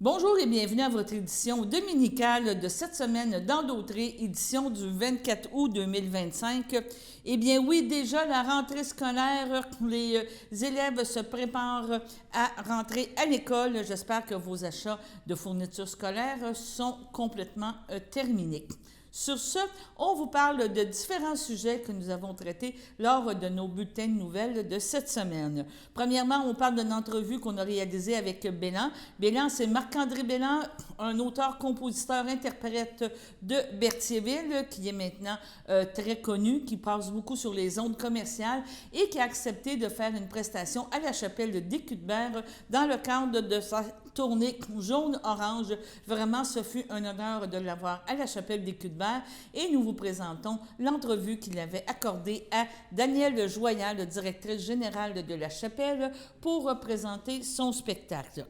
Bonjour et bienvenue à votre édition dominicale de cette semaine dans Dautré, édition du 24 août 2025. Eh bien oui, déjà la rentrée scolaire, les élèves se préparent à rentrer à l'école. J'espère que vos achats de fournitures scolaires sont complètement terminés. Sur ce, on vous parle de différents sujets que nous avons traités lors de nos bulletins de nouvelles de cette semaine. Premièrement, on parle d'une entrevue qu'on a réalisée avec Bélan. Bélan, c'est Marc-André Bélan, un auteur, compositeur, interprète de Berthierville, qui est maintenant très connu, qui passe beaucoup sur les ondes commerciales et qui a accepté de faire une prestation à la chapelle des Cuthbert dans le cadre de sa tournée jaune-orange. Vraiment, ce fut un honneur de l'avoir à la chapelle des Cuthbert et nous vous présentons l'entrevue qu'il avait accordée à Danielle Joyal, directrice générale de la chapelle, pour présenter son spectacle.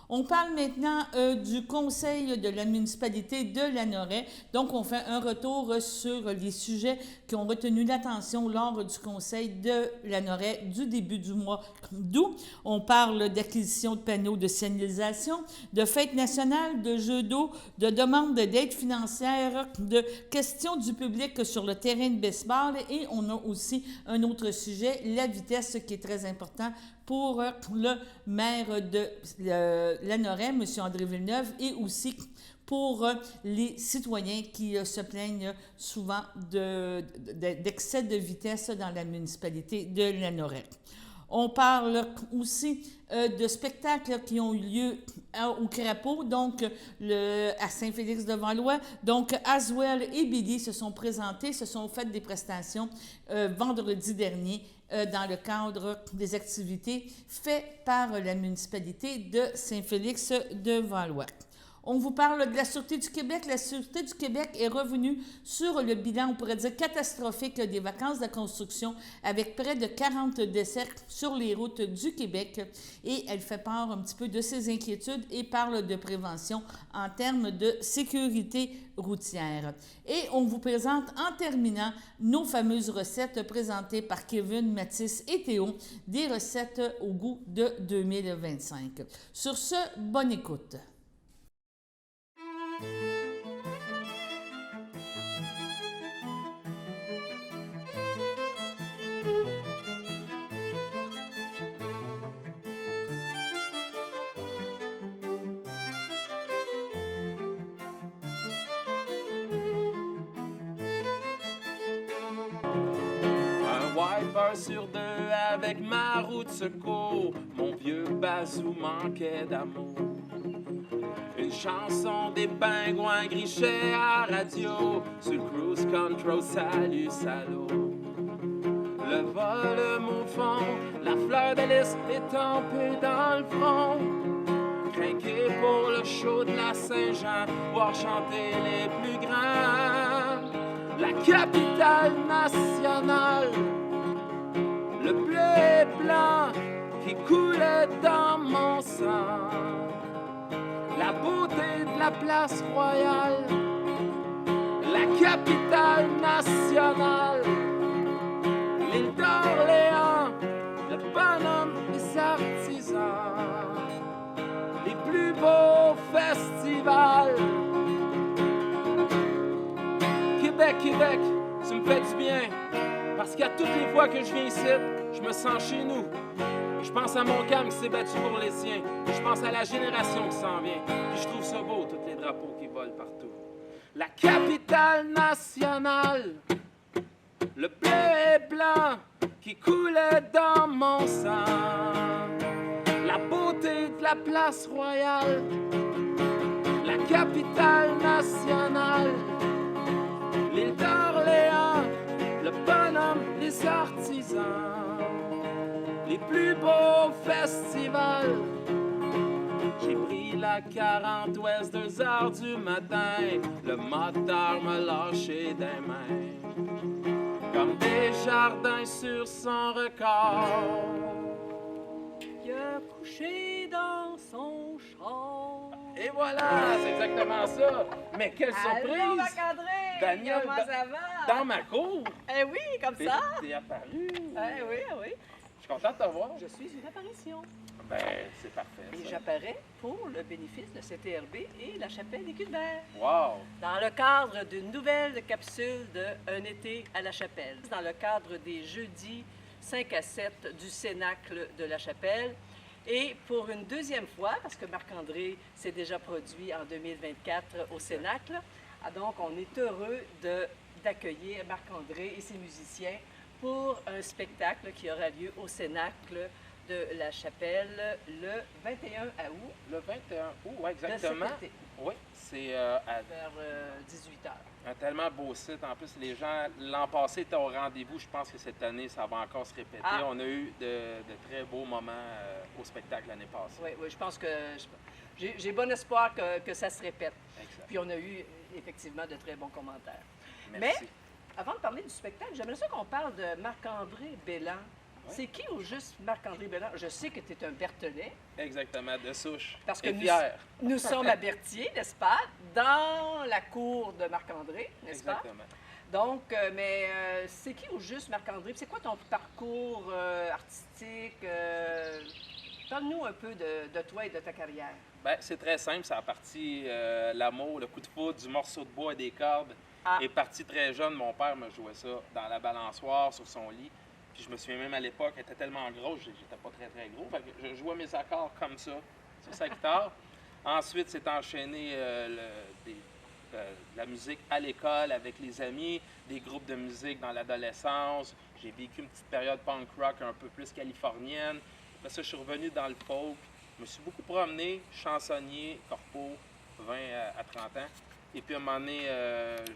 On parle maintenant du conseil de la municipalité de Lanoraie. Donc, on fait un retour sur les sujets qui ont retenu l'attention lors du conseil de Lanoraie du début du mois d'août. On parle d'acquisition de panneaux de signalisation, de fêtes nationales, de jeux d'eau, de demandes d'aide financière, de questions du public sur le terrain de baseball et on a aussi un autre sujet, la vitesse qui est très important pour le maire de Lanoraie, M. André Villeneuve, et aussi pour les citoyens qui se plaignent souvent d'excès de vitesse dans la municipalité de Lanoraie. On parle aussi de spectacles qui ont eu lieu au Crapaud, donc à Saint-Félix-de-Valois. Donc, Aswell et Billy se sont présentés, se sont fait des prestations vendredi dernier dans le cadre des activités faites par la municipalité de Saint-Félix-de-Valois. On vous parle de la Sûreté du Québec. La Sûreté du Québec est revenue sur le bilan, on pourrait dire catastrophique, des vacances de la construction avec près de 40 décès sur les routes du Québec. Et elle fait part un petit peu de ses inquiétudes et parle de prévention en termes de sécurité routière. Et on vous présente en terminant nos fameuses recettes présentées par Kevin, Mathis et Théo, des recettes au goût de 2025. Sur ce, bonne écoute. Wiper sur deux avec ma roue de secours, mon vieux bazou manquait d'amour. Une chanson des pingouins grichés à radio, sur le cruise control, salut, salaud. Le vol au fond, la fleur de lys étampée dans le front. Craqué pour le show de la Saint-Jean, voir chanter les plus grands. La capitale nationale, le bleu et blanc qui coulait dans mon sang. La beauté de la place royale, la capitale nationale, l'île d'Orléans, le bonhomme des artisans, les plus beaux festivals. Québec, Québec, tu me fais du bien, parce qu'à toutes les fois que je viens ici, je me sens chez nous. Je pense à mon cam qui s'est battu pour les siens. Je pense à la génération qui s'en vient. Puis je trouve ça beau, tous les drapeaux qui volent partout. La capitale nationale, le bleu et blanc qui coulait dans mon sang. La beauté de la place royale, la capitale nationale, l'île d'Orléans, le bonhomme des artisans, les plus beaux festivals. J'ai pris la 40 ouest 2 heures du matin, le moteur m'a lâché des mains, comme des jardins sur son record. Il a couché dans son char. Et voilà, c'est exactement ça. Mais quelle surprise! Allô, Marc-André! Daniel, comment ça va? Dans ma cour! Eh oui, comme ça! T'es apparu! Eh oui, eh oui. suis content de te voir. Je suis une apparition. Ben, c'est parfait. Et ça. j'apparais pour le bénéfice de CTRB et la chapelle des Culs-de-Verre. Wow! Dans le cadre d'une nouvelle capsule de Un été à la chapelle. Dans le cadre des jeudis 5 à 7 du Cénacle de la chapelle. Et pour une deuxième fois, parce que Marc-André s'est déjà produit en 2024 au Cénacle, donc on est heureux d'accueillir Marc-André et ses musiciens pour un spectacle qui aura lieu au Cénacle de la chapelle le 21 août. Le 21 août, oui, De cet exactement. été, Oui, c'est vers 18 h. un tellement beau site. En plus, les gens, l'an passé, étaient au rendez-vous. Je pense que cette année, ça va encore se répéter. Ah. On a eu de très beaux moments au spectacle l'année passée. Oui, oui, je pense que j'ai bon espoir que ça se répète. Exact. Puis on a eu effectivement de très bons commentaires. Merci. Mais avant de parler du spectacle, j'aimerais ça qu'on parle de Marc-André Belland. Oui. C'est qui au juste Marc-André Belland? Je sais que tu es un Berthelais, Exactement, de souche. parce que Et fier. nous sommes à Berthier, n'est-ce pas? Dans la cour de Marc-André, n'est-ce pas? Exactement. Donc, c'est qui au juste Marc-André? Puis c'est quoi ton parcours artistique? Parle-nous un peu de toi et de ta carrière. Ben, c'est très simple. Ça a parti l'amour, le coup de foudre, du morceau de bois et des cordes. Ah. Et parti très jeune, mon père me jouait ça dans la balançoire, sur son lit. Puis je me souviens même à l'époque, elle était tellement grosse, j'étais pas très très gros. Fait que je jouais mes accords comme ça, sur sa guitare. Ensuite, c'est enchaîné la musique à l'école avec les amis, des groupes de musique dans l'adolescence. J'ai vécu une petite période punk rock un peu plus californienne. Après ça, je suis revenu dans le folk. Je me suis beaucoup promené, chansonnier, corpo, 20 à 30 ans. Et puis à un moment donné,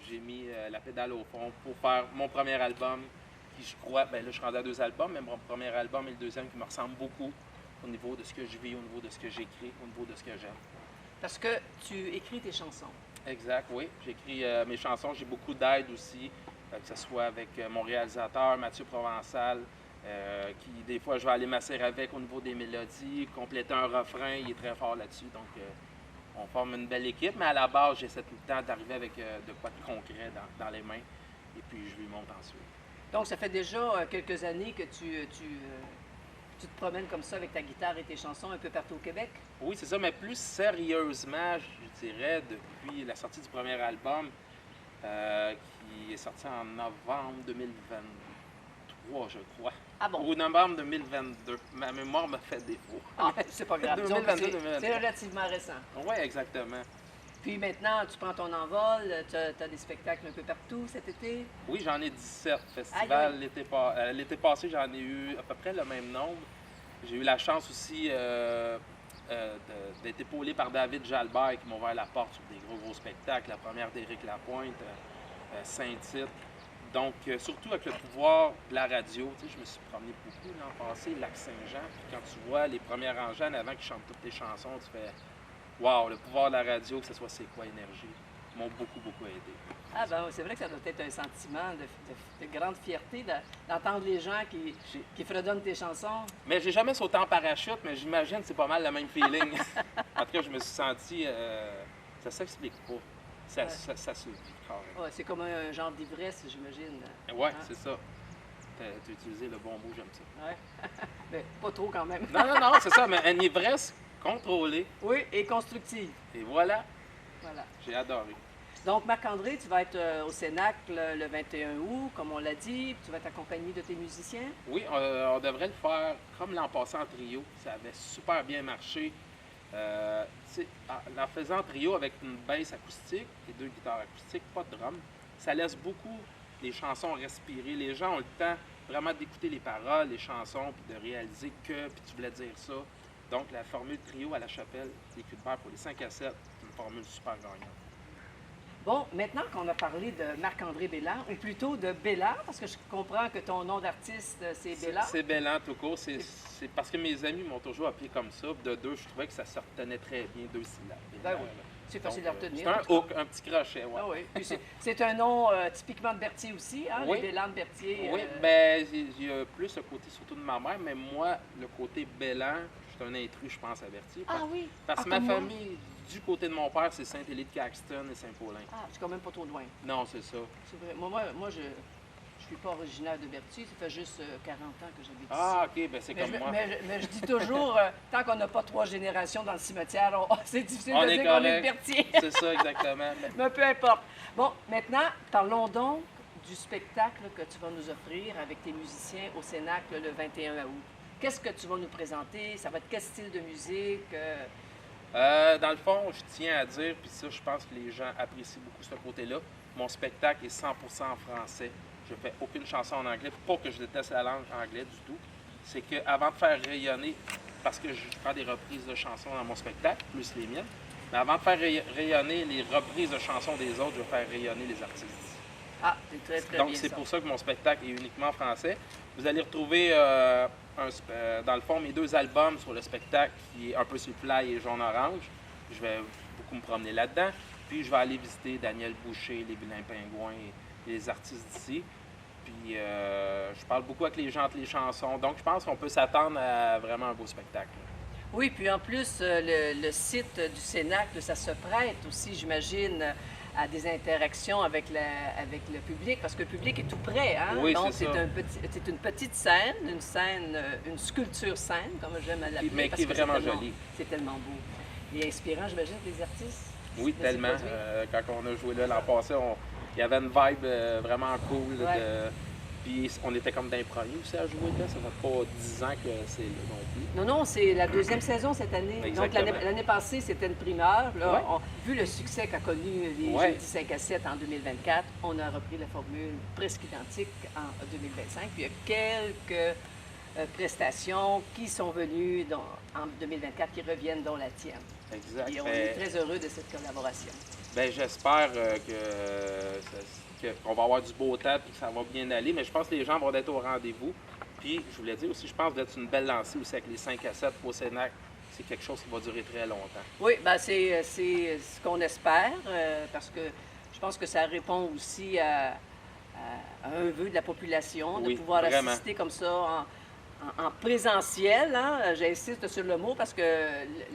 j'ai mis la pédale au fond pour faire mon premier album, qui je crois, ben là je suis rendu à 2 albums, mais mon premier album et le deuxième qui me ressemble beaucoup au niveau de ce que je vis, au niveau de ce que j'écris, au niveau de ce que j'aime. Parce que tu écris tes chansons. Exact, oui. J'écris mes chansons, j'ai beaucoup d'aide aussi, que ce soit avec mon réalisateur Mathieu Provençal, qui des fois je vais aller m'asseoir avec au niveau des mélodies, compléter un refrain, il est très fort là-dessus. Donc on forme une belle équipe, mais à la base, j'essaie tout le temps d'arriver avec de quoi de concret dans les mains, et puis je lui monte ensuite. Donc, ça fait déjà quelques années que tu te promènes comme ça avec ta guitare et tes chansons un peu partout au Québec. Oui, c'est ça, mais plus sérieusement, je dirais, depuis la sortie du premier album, qui est sorti en novembre 2023, je crois. Ah bon? Ou novembre 2022. Ma mémoire me fait défaut. Ah, c'est pas grave. Disons que 2022, c'est 2023. relativement récent. Oui, exactement. Puis maintenant, tu prends ton envol, tu as des spectacles un peu partout cet été. Oui, j'en ai 17 Aïe, festivals. aïe. L'été passé, j'en ai eu à peu près le même nombre. J'ai eu la chance aussi d'être épaulé par David Jalbert qui m'a ouvert la porte sur des gros spectacles. La première d'Éric Lapointe, Saint-Tite. Donc, surtout avec le pouvoir de la radio, tu sais, je me suis promené beaucoup l'an passé, Lac-Saint-Jean. Puis quand tu vois les premières rangées en avant qui chantent toutes tes chansons, tu fais « Wow, le pouvoir de la radio, que ce soit C'est quoi énergie », m'ont beaucoup aidé. Ah ben c'est vrai que ça doit être un sentiment de grande fierté d'entendre les gens qui fredonnent tes chansons. Mais j'ai jamais sauté en parachute, mais j'imagine que c'est pas mal le même feeling. En tout cas, je me suis senti... ça s'explique pas. Ça se vit carrément. Ouais, c'est comme un genre d'ivresse, j'imagine. Ouais, Hein? c'est ça. T'as utilisé le bon mot, j'aime ça. Ouais. Mais pas trop quand même. Non, c'est ça, mais une ivresse contrôlée. Oui, et constructive. Et voilà, Voilà. j'ai adoré. Donc, Marc-André, tu vas être au Cénacle le 21 août, comme on l'a dit, puis tu vas être accompagné de tes musiciens. Oui, on devrait le faire comme l'an passé en trio. Ça avait super bien marché. En faisant en trio avec une basse acoustique et 2 guitares acoustiques, pas de drum, ça laisse beaucoup les chansons respirer. Les gens ont le temps vraiment d'écouter les paroles, les chansons, puis de réaliser puis tu voulais dire ça. Donc, la formule trio à la chapelle des Culs-de-Verre pour les 5 à 7, c'est une formule super gagnante. Bon, maintenant qu'on a parlé de Marc-André Belland, ou plutôt de Belland, parce que je comprends que ton nom d'artiste, c'est Belland. C'est Belland tout court. C'est parce que mes amis m'ont toujours appelé comme ça. De 2, je trouvais que ça se retenait très bien, 2 syllabes. Ben Belland, oui, là. c'est facile à retenir. C'est un en tout cas. hook, un petit crochet, ouais. Ah oui. Puis c'est un nom typiquement de Berthier aussi, hein? Oui. Les Belland de Berthier. Oui, ben j'ai plus le côté surtout de ma mère, mais moi, le côté Belland, je suis un intrus, je pense, à Berthier. Ah oui. Parce que Ah, ma comme moi. famille, du côté de mon père, c'est Saint-Élie de Caxton et Saint-Paulin. Ah, c'est quand même pas trop loin. Non, c'est ça. C'est vrai. Moi, je suis pas originaire de Berthier, ça fait juste 40 ans que j'habite ici. Ah, OK, bien c'est comme moi. Mais je dis toujours, tant qu'on n'a pas 3 générations dans le cimetière, c'est difficile On de est dire qu'on est correct. de Berthier. C'est ça, exactement. Mais peu importe. Bon, maintenant, parlons donc du spectacle que tu vas nous offrir avec tes musiciens au Cénacle le 21 août. Qu'est-ce que tu vas nous présenter? Ça va être quel style de musique? Dans le fond, je tiens à dire, puis ça, je pense que les gens apprécient beaucoup ce côté-là, mon spectacle est 100% en français. Je fais aucune chanson en anglais. Pas que je déteste la langue anglaise du tout. C'est qu'avant de faire rayonner, parce que je prends des reprises de chansons dans mon spectacle, plus les miennes, mais avant de faire rayonner les reprises de chansons des autres, je vais faire rayonner les artistes d'ici. Ah, c'est très, très Donc, bien c'est ça. pour ça que mon spectacle est uniquement en français. Vous allez retrouver, dans le fond, mes 2 albums sur le spectacle, qui est un peu sur le fly et jaune-orange. Je vais beaucoup me promener là-dedans. Puis, je vais aller visiter Daniel Boucher, les Vilains Pingouins et les artistes d'ici. Puis, je parle beaucoup avec les gens entre les chansons. Donc, je pense qu'on peut s'attendre à vraiment un beau spectacle. Oui, puis en plus, le site du Cénacle, ça se prête aussi, j'imagine, à des interactions avec le public, parce que le public est tout près. Hein? Oui, donc, c'est ça. c'est une petite scène, une sculpture scène, comme j'aime l'appeler. Mais parce qui est que vraiment c'est tellement- jolie. C'est tellement beau. Et inspirant, j'imagine, pour les artistes. Oui, de s'y tellement. produire. Quand on a joué là l'an passé, il y avait une vibe vraiment cool. Ouais. Puis on était comme d'un premier aussi à jouer là. Ça fait pas 10 ans que c'est là non plus. Non, non, c'est la 2e saison cette année. Exactement. Donc, l'année passée, c'était une primeur. Là, Ouais. vu le succès qu'a connu les Ouais. Jeudis 5 à 7 en 2024, on a repris la formule presque identique en 2025. Puis il y a quelques prestations qui sont venues en 2024, qui reviennent, dont la tienne. Exact. Et on est très heureux de cette collaboration. Ben, j'espère qu'on va avoir du beau temps et que ça va bien aller. Mais je pense que les gens vont être au rendez-vous. Puis, je voulais dire aussi, je pense d'être une belle lancée aussi avec les 5 à 7 au Cénacle. C'est quelque chose qui va durer très longtemps. Oui, ben c'est ce qu'on espère, parce que je pense que ça répond aussi à un vœu de la population, de Oui, pouvoir vraiment. assister comme ça en présentiel. Hein? J'insiste sur le mot parce que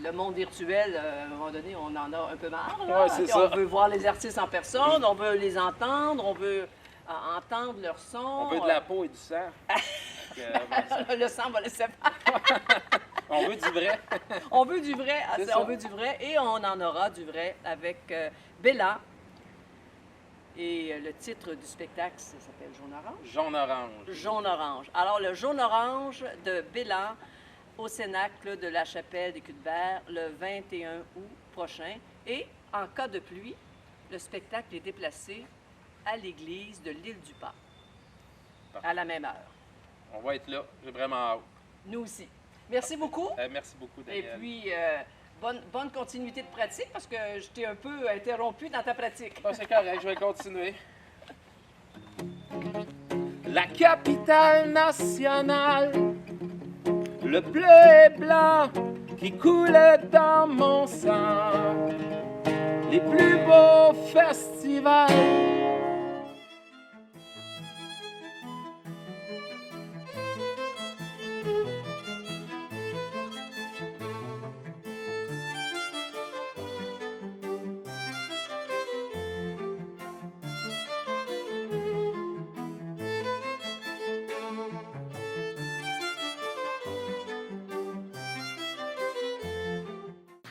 le monde virtuel, à un moment donné, on en a un peu marre. Là. Ouais, c'est Puis ça. On veut voir les artistes en personne, on veut les entendre, on veut entendre leur son. On veut de la peau et du sang. Le sang va laisser faire. On veut du vrai. On veut du vrai, C'est ça. on veut du vrai et on en aura du vrai avec Bella. Et le titre du spectacle, ça s'appelle Jaune-Orange. Jaune-orange. Jaune-Orange. Alors, le Jaune-Orange de Bella au Cénacle de la Chapelle des Culs-de-Berre le 21 août prochain. Et en cas de pluie, le spectacle est déplacé à l'église de l'Île-du-Pas à la même heure. On va être là. J'ai vraiment hâte. Nous aussi. Merci beaucoup. Merci beaucoup, Et Daniel. puis, bonne continuité de pratique parce que je t'ai un peu interrompu dans ta pratique. Bon, c'est correct, je vais continuer. La capitale nationale, le bleu et blanc qui coule dans mon sang, les plus beaux festivals.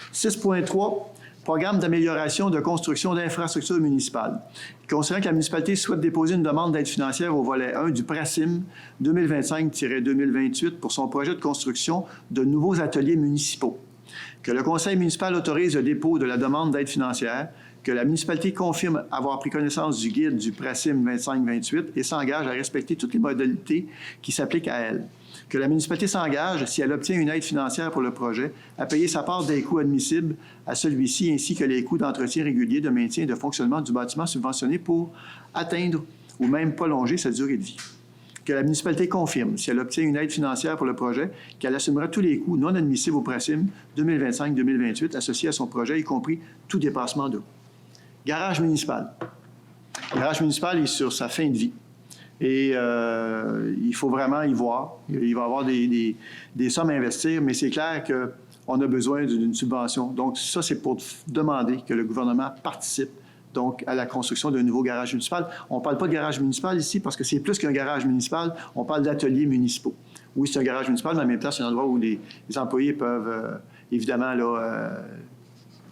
« 6.3 Programme d'amélioration de construction d'infrastructures municipales. Considérant que la municipalité souhaite déposer une demande d'aide financière au volet 1 du PRACIM 2025-2028 pour son projet de construction de nouveaux ateliers municipaux. Que le conseil municipal autorise le dépôt de la demande d'aide financière, que la municipalité confirme avoir pris connaissance du guide du PRACIM 25-28 et s'engage à respecter toutes les modalités qui s'appliquent à elle. Que la municipalité s'engage, si elle obtient une aide financière pour le projet, à payer sa part des coûts admissibles à celui-ci ainsi que les coûts d'entretien régulier, de maintien et de fonctionnement du bâtiment subventionné pour atteindre ou même prolonger sa durée de vie. Que la municipalité confirme, si elle obtient une aide financière pour le projet, qu'elle assumera tous les coûts non admissibles au PRACIM 2025-2028 associés à son projet, y compris tout dépassement de coûts. Garage municipal. Le garage municipal est sur sa fin de vie. Et il faut vraiment y voir. Il va y avoir des sommes à investir, mais c'est clair qu'on a besoin d'une subvention. Donc ça, c'est pour demander que le gouvernement participe donc à la construction d'un nouveau garage municipal. On ne parle pas de garage municipal ici parce que c'est plus qu'un garage municipal, on parle d'ateliers municipaux. Oui, c'est un garage municipal, mais en même temps, c'est un endroit où les employés peuvent, évidemment, là,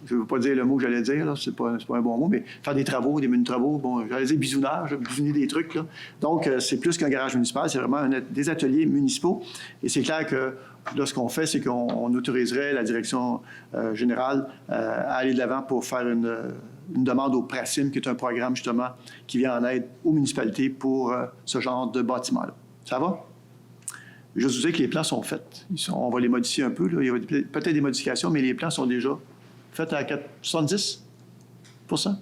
je ne veux pas dire le mot que j'allais dire, là, c'est pas un bon mot, mais faire des travaux, des mini-travaux, bon, j'allais dire bisounage, bisouner des trucs, là. Donc, c'est plus qu'un garage municipal, c'est vraiment des ateliers municipaux. Et c'est clair que là, ce qu'on fait, c'est qu'on autoriserait la direction générale à aller de l'avant pour faire une demande au PRACIM, qui est un programme, justement, qui vient en aide aux municipalités pour ce genre de bâtiment-là. Ça va? Je vous dis que les plans sont faits. On va les modifier un peu, là. Il y a peut-être des modifications, mais les plans sont déjà faits à 70 %?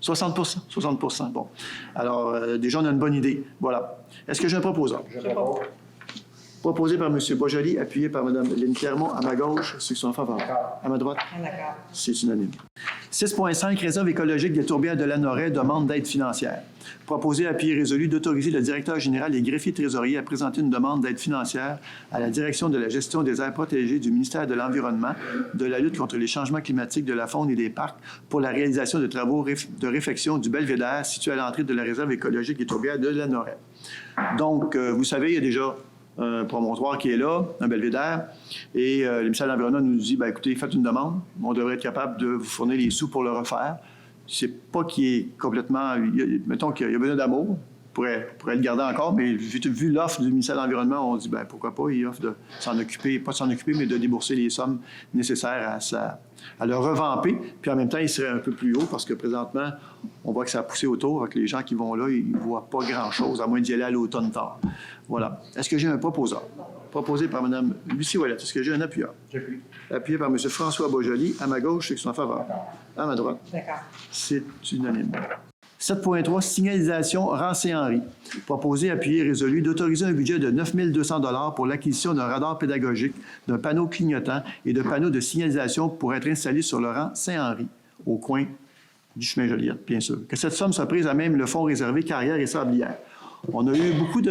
60 %. Bon. Alors, déjà, on a une bonne idée. Voilà. Est-ce que j'ai un proposant? Je propose. Proposé par M. Boisjoli, appuyé par Mme Lynne Clermont. À ma gauche, ceux qui sont en faveur. À ma droite? D'accord. C'est unanime. 6.5, réserve écologique des tourbières de Lanoret, demande d'aide financière. Proposé, appuyé résolu d'autoriser le directeur général et greffier trésorier à présenter une demande d'aide financière à la direction de la gestion des aires protégées du ministère de l'Environnement, de la lutte contre les changements climatiques, de la faune et des parcs pour la réalisation de travaux de réfection du belvédère situé à l'entrée de la réserve écologique des tourbières de Lanoret. Donc, vous savez, il y a déjà un promontoire qui est là, un belvédère, et le ministère de l'Environnement nous dit, bien, écoutez, faites une demande, on devrait être capable de vous fournir les sous pour le refaire. C'est pas qu'il est complètement... mettons qu'il y a besoin d'amour, pourrait le garder encore, mais vu l'offre du ministère de l'Environnement, on dit, bien, pourquoi pas, il offre de s'en occuper, pas de s'en occuper, mais de débourser les sommes nécessaires à le revamper, puis en même temps, il serait un peu plus haut, parce que présentement, on voit que ça a poussé autour, avec les gens qui vont là, ils ne voient pas grand-chose, à moins d'y aller à l'automne tard. Voilà. Est-ce que j'ai un proposant? Proposé par Mme Lucie Ouellette. Est-ce que j'ai un appuyeur? J'appuie. Appuyé par M. François Boisjoli. À ma gauche, ceux qui sont en faveur. À ma droite. D'accord. C'est unanime. 7.3, signalisation Rancé-Henry. Proposé, appuyé, résolu d'autoriser un budget de 9 200 $ pour l'acquisition d'un radar pédagogique, d'un panneau clignotant et de panneaux de signalisation pour être installés sur le rang Saint-Henri, au coin du chemin Joliette, bien sûr. Que cette somme soit prise à même le fonds réservé carrière et sablière. On a eu beaucoup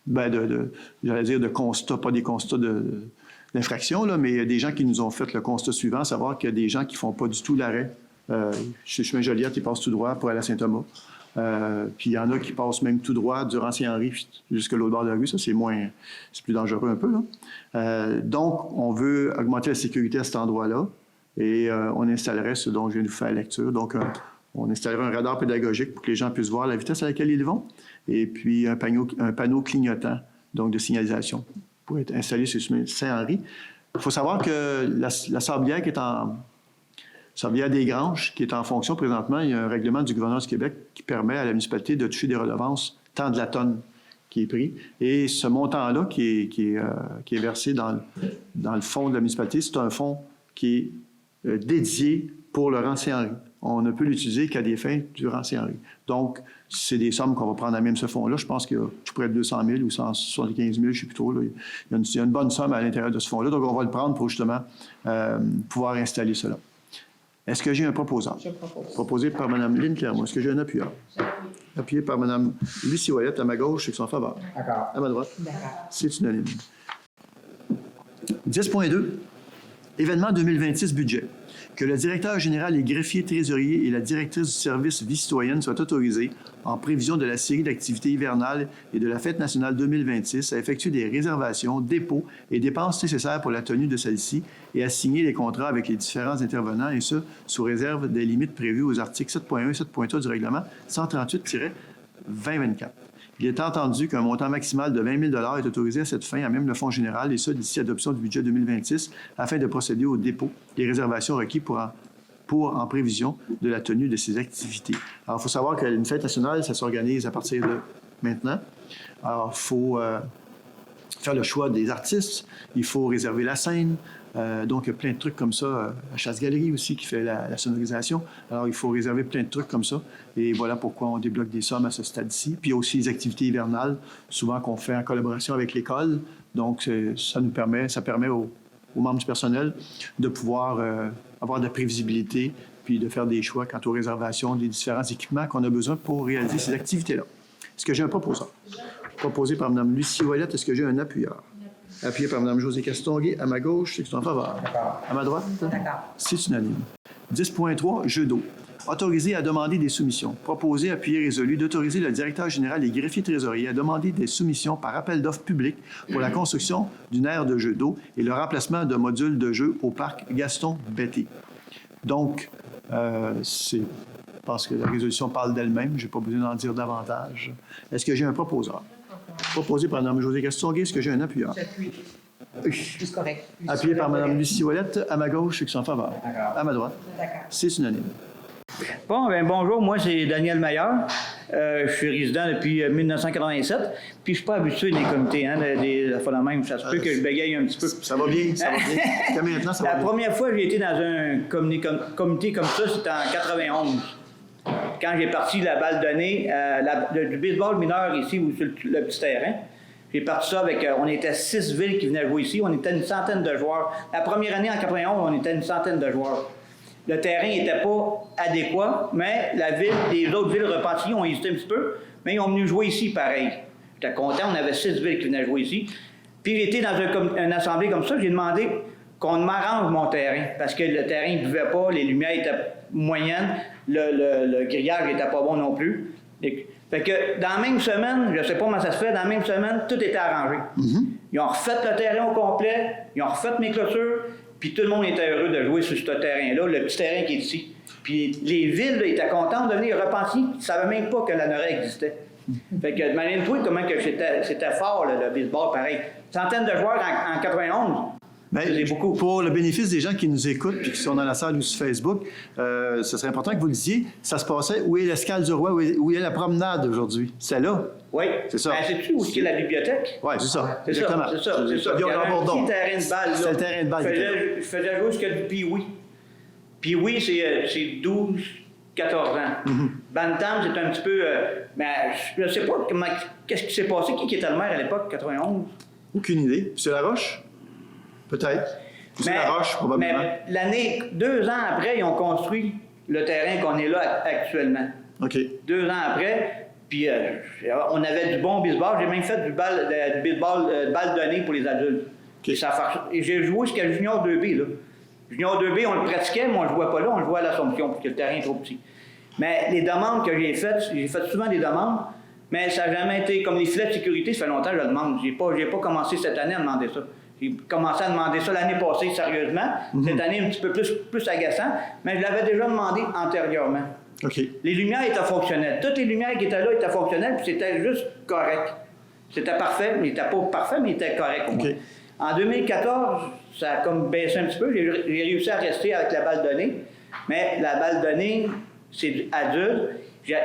j'allais dire de constats, pas des constats d'infraction, là, mais des gens qui nous ont fait le constat suivant, à savoir qu'il y a des gens qui ne font pas du tout l'arrêt. Chez chemin Joliette, ils passent tout droit pour aller à Saint-Thomas. Puis il y en a qui passent même tout droit du Rancé-Henry jusqu'à l'autre bord de la rue. Ça, c'est plus dangereux un peu, là. Donc, on veut augmenter la sécurité à cet endroit-là et on installerait ce dont je viens de vous faire la lecture. Donc, on installerait un radar pédagogique pour que les gens puissent voir la vitesse à laquelle ils vont et puis un panneau clignotant, donc de signalisation, pour être installé sur Saint-Henri. Il faut savoir que la sablière qui est Sablière des Granges, qui est en fonction présentement, il y a un règlement du gouvernement du Québec qui permet à la municipalité de toucher des redevances tant de la tonne qui est pris. Et ce montant-là qui est versé dans le fonds de la municipalité, c'est un fonds qui est dédié pour le Rancé-Henry. On ne peut l'utiliser qu'à des fins du Rancé-Henry. Donc, c'est des sommes qu'on va prendre à même ce fonds-là. Je pense qu'il y a tout près de 200 000 ou 175 000, je ne sais plus trop. Là. Il y a une bonne somme à l'intérieur de ce fonds-là. Donc, on va le prendre pour justement pouvoir installer cela. Est-ce que j'ai un proposant? Je propose. Proposé par Mme Lynne Clermont. Est-ce que j'ai un appuyeur? Appuyé par Mme Lucie Ouellette. À ma gauche, ceux qui sont en faveur. D'accord. À ma droite. D'accord. C'est unanime. 10.2. Événement 2026 budget. Que le directeur général et greffier trésorier et la directrice du service vie citoyenne soient autorisés, en prévision de la série d'activités hivernales et de la Fête nationale 2026, à effectuer des réservations, dépôts et dépenses nécessaires pour la tenue de celle-ci et à signer les contrats avec les différents intervenants, et ce, sous réserve des limites prévues aux articles 7.1 et 7.3 du règlement 138-2024. Il est entendu qu'un montant maximal de 20 000 $ est autorisé à cette fin, à même le Fonds général, et ce, d'ici l'adoption du budget 2026, afin de procéder au dépôt des réservations requises pour en prévision de la tenue de ces activités. Alors, il faut savoir qu'une fête nationale, ça s'organise à partir de maintenant. Alors, il faut faire le choix des artistes, il faut réserver la scène. Donc, il y a plein de trucs comme ça. La Chasse-Galerie aussi qui fait la sonorisation. Alors, il faut réserver plein de trucs comme ça. Et voilà pourquoi on débloque des sommes à ce stade-ci. Puis, il y a aussi les activités hivernales, souvent qu'on fait en collaboration avec l'école. Donc, ça permet aux membres du personnel de pouvoir avoir de la prévisibilité puis de faire des choix quant aux réservations des différents équipements qu'on a besoin pour réaliser ces activités-là. Est-ce que j'ai un proposant? Proposé par Mme Lucie Ouellette. Est-ce que j'ai un appuyeur? Appuyé par Mme Josée Castonguay. À ma gauche, ceux qui sont en faveur. D'accord. À ma droite? D'accord. C'est unanime. 10.3, jeux d'eau. Autoriser à demander des soumissions. Proposer, appuyer, résolu d'autoriser le directeur général et greffier trésorier à demander des soumissions par appel d'offres public pour la construction d'une aire de jeux d'eau et le remplacement de modules de jeux au parc Gaston-Betty. Donc, je pense que la résolution parle d'elle-même. Je n'ai pas besoin d'en dire davantage. Est-ce que j'ai un proposeur? Proposé par Mme Josée Castonguay. Est-ce que j'ai un appuyeur? J'appuie. C'est correct. Appuyé par Mme Lucie Ouellette. À ma gauche, ceux qui sont en faveur. À ma droite. D'accord. C'est unanime. Bon, bien, bonjour, moi c'est Daniel Maillard. Je suis résident depuis 1987. Puis je suis pas habitué des comités, des affaires de même. Ça se peut que je bégaye un petit peu. Ça va bien, ça va bien. Jusqu'à maintenant, ça va La bien. première fois que j'ai été dans un comité comme ça, c'était en 91. Quand j'ai parti la balle donnée, du baseball mineur ici, sur le petit terrain. J'ai parti ça avec, on était 6 villes qui venaient jouer ici. On était une centaine de joueurs. La première année, en 91, on était une centaine de joueurs. Le terrain n'était pas adéquat, mais les autres villes repenties ont hésité un petit peu, mais ils ont venu jouer ici pareil. J'étais content, on avait 6 villes qui venaient jouer ici. Puis j'étais dans une assemblée comme ça, j'ai demandé qu'on m'arrange mon terrain, parce que le terrain ne buvait pas, les lumières étaient moyennes, le grillage n'était pas bon non plus. Fait que dans la même semaine, je ne sais pas comment ça se fait, dans la même semaine, tout était arrangé. Ils ont refait le terrain au complet, ils ont refait mes clôtures, puis tout le monde était heureux de jouer sur ce terrain-là, le petit terrain qui est ici. Puis les villes là, étaient contentes de venir repentir, ils ne savaient même pas que la Norée existait. Fait que imagine-toi comment que c'était fort, le baseball, pareil. Centaines de joueurs en 91. C'est beaucoup. Pour le bénéfice des gens qui nous écoutent et qui sont dans la salle ou sur Facebook, ce serait important que vous le disiez. Ça se passait où est l'escale du roi, où est la promenade aujourd'hui? C'est là? Oui. C'est ça. Ben, sais-tu où est la bibliothèque? Oui, c'est ça. C'est Exactement. ça. Il y avait un petit terrain de balle. C'est le terrain de balle. Je faisais jouer jusqu'à du Pee-Wee. Pee-Wee, c'est 12, 14 ans. Bantam, c'est un petit peu... je ne sais pas qu'est-ce qui s'est passé. Qui était le maire à l'époque, 91? Aucune idée. M. Laroche? Peut-être. M. Laroche, probablement. Mais l'année, 2 ans après, ils ont construit le terrain qu'on est là actuellement. OK. 2 ans après, puis on avait du bon baseball. J'ai même fait du baseball balle donnée pour les adultes. Okay. Et j'ai joué jusqu'à Junior 2B. Là. Junior 2B, on le pratiquait, mais on ne jouait pas là, on le jouait à l'Assomption, parce que le terrain est trop petit. Mais les demandes que j'ai fait souvent des demandes, mais ça n'a jamais été comme les filets de sécurité, ça fait longtemps que je le demande. J'ai pas commencé cette année à demander ça. J'ai commencé à demander ça l'année passée, sérieusement. Cette année, un petit peu plus agaçant, mais je l'avais déjà demandé antérieurement. OK. Les lumières étaient fonctionnelles. Toutes les lumières qui étaient là étaient fonctionnelles, puis c'était juste correct. C'était parfait, mais il n'était pas parfait, mais il était correct au moins. OK. En 2014, ça a comme baissé un petit peu. J'ai réussi à rester avec la balle donnée, mais la balle donnée, c'est adulte.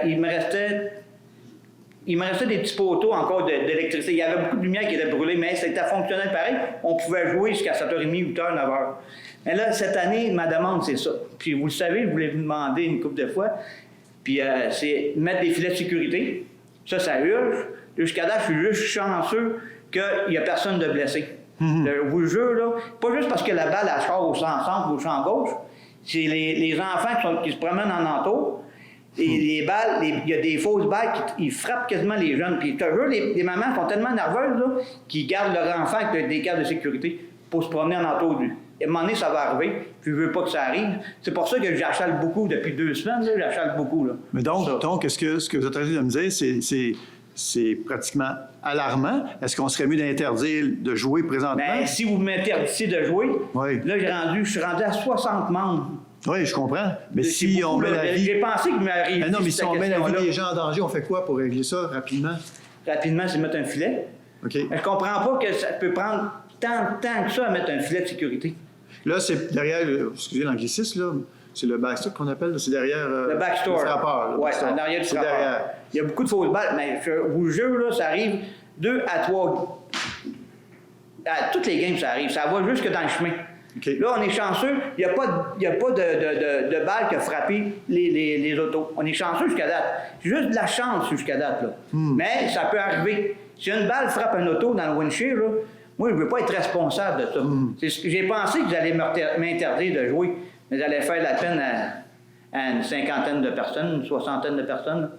Il me restait des petits poteaux encore d'électricité. Il y avait beaucoup de lumière qui était brûlée, mais c'était fonctionnel pareil. On pouvait jouer jusqu'à 7h30, 8h, 9h. Mais là, cette année, ma demande, c'est ça. Puis vous le savez, je voulais vous demander une couple de fois. Puis c'est mettre des filets de sécurité. Ça urge. Jusqu'à date, je suis juste chanceux qu'il n'y a personne de blessé. Je vous le jure, là, pas juste parce que la balle, elle sort au champ centre ou au champ gauche. C'est les enfants qui se promènent en entour. Et les balles, il y a des fausses balles qui frappent quasiment les jeunes. Puis, tu jure, les mamans sont tellement nerveuses là, qu'ils gardent leur enfant avec des cartes de sécurité pour se promener en entour d'eux. À un moment donné, ça va arriver. Je ne veux pas que ça arrive. C'est pour ça que j'achale beaucoup depuis 2 semaines. J'achale beaucoup. Là. Mais donc ce que vous êtes en train de me dire, c'est pratiquement alarmant. Est-ce qu'on serait mieux d'interdire de jouer présentement? Bien, si vous m'interdissez de jouer, là, je suis rendu à 60 membres. Oui, je comprends. Mais si on met la vie... J'ai pensé qu'il m'arrive. Non, mais si on met la vie des gens en danger, on fait quoi pour régler ça rapidement? Rapidement, c'est mettre un filet. OK. Mais je comprends pas que ça peut prendre tant que ça à mettre un filet de sécurité. Là, c'est derrière, excusez l'anglicisme, là, c'est le backstop qu'on appelle, c'est derrière le backstore. Le frappeur. Oui, en arrière du frappeur. Derrière. Il y a beaucoup de fausses balles, mais je vous jure, là, ça arrive 2 à 3. À toutes les games, ça arrive. Ça va jusque dans le chemin. Okay. Là, on est chanceux. Il n'y a pas de balle qui a frappé les autos. On est chanceux jusqu'à date. C'est juste de la chance jusqu'à date. Là. Mais ça peut arriver. Si une balle frappe un auto dans le windshield, là, moi, je ne veux pas être responsable de ça. J'ai pensé que j'allais m'interdire de jouer, mais j'allais faire la peine à une 50aine de personnes, une 60aine de personnes. Là.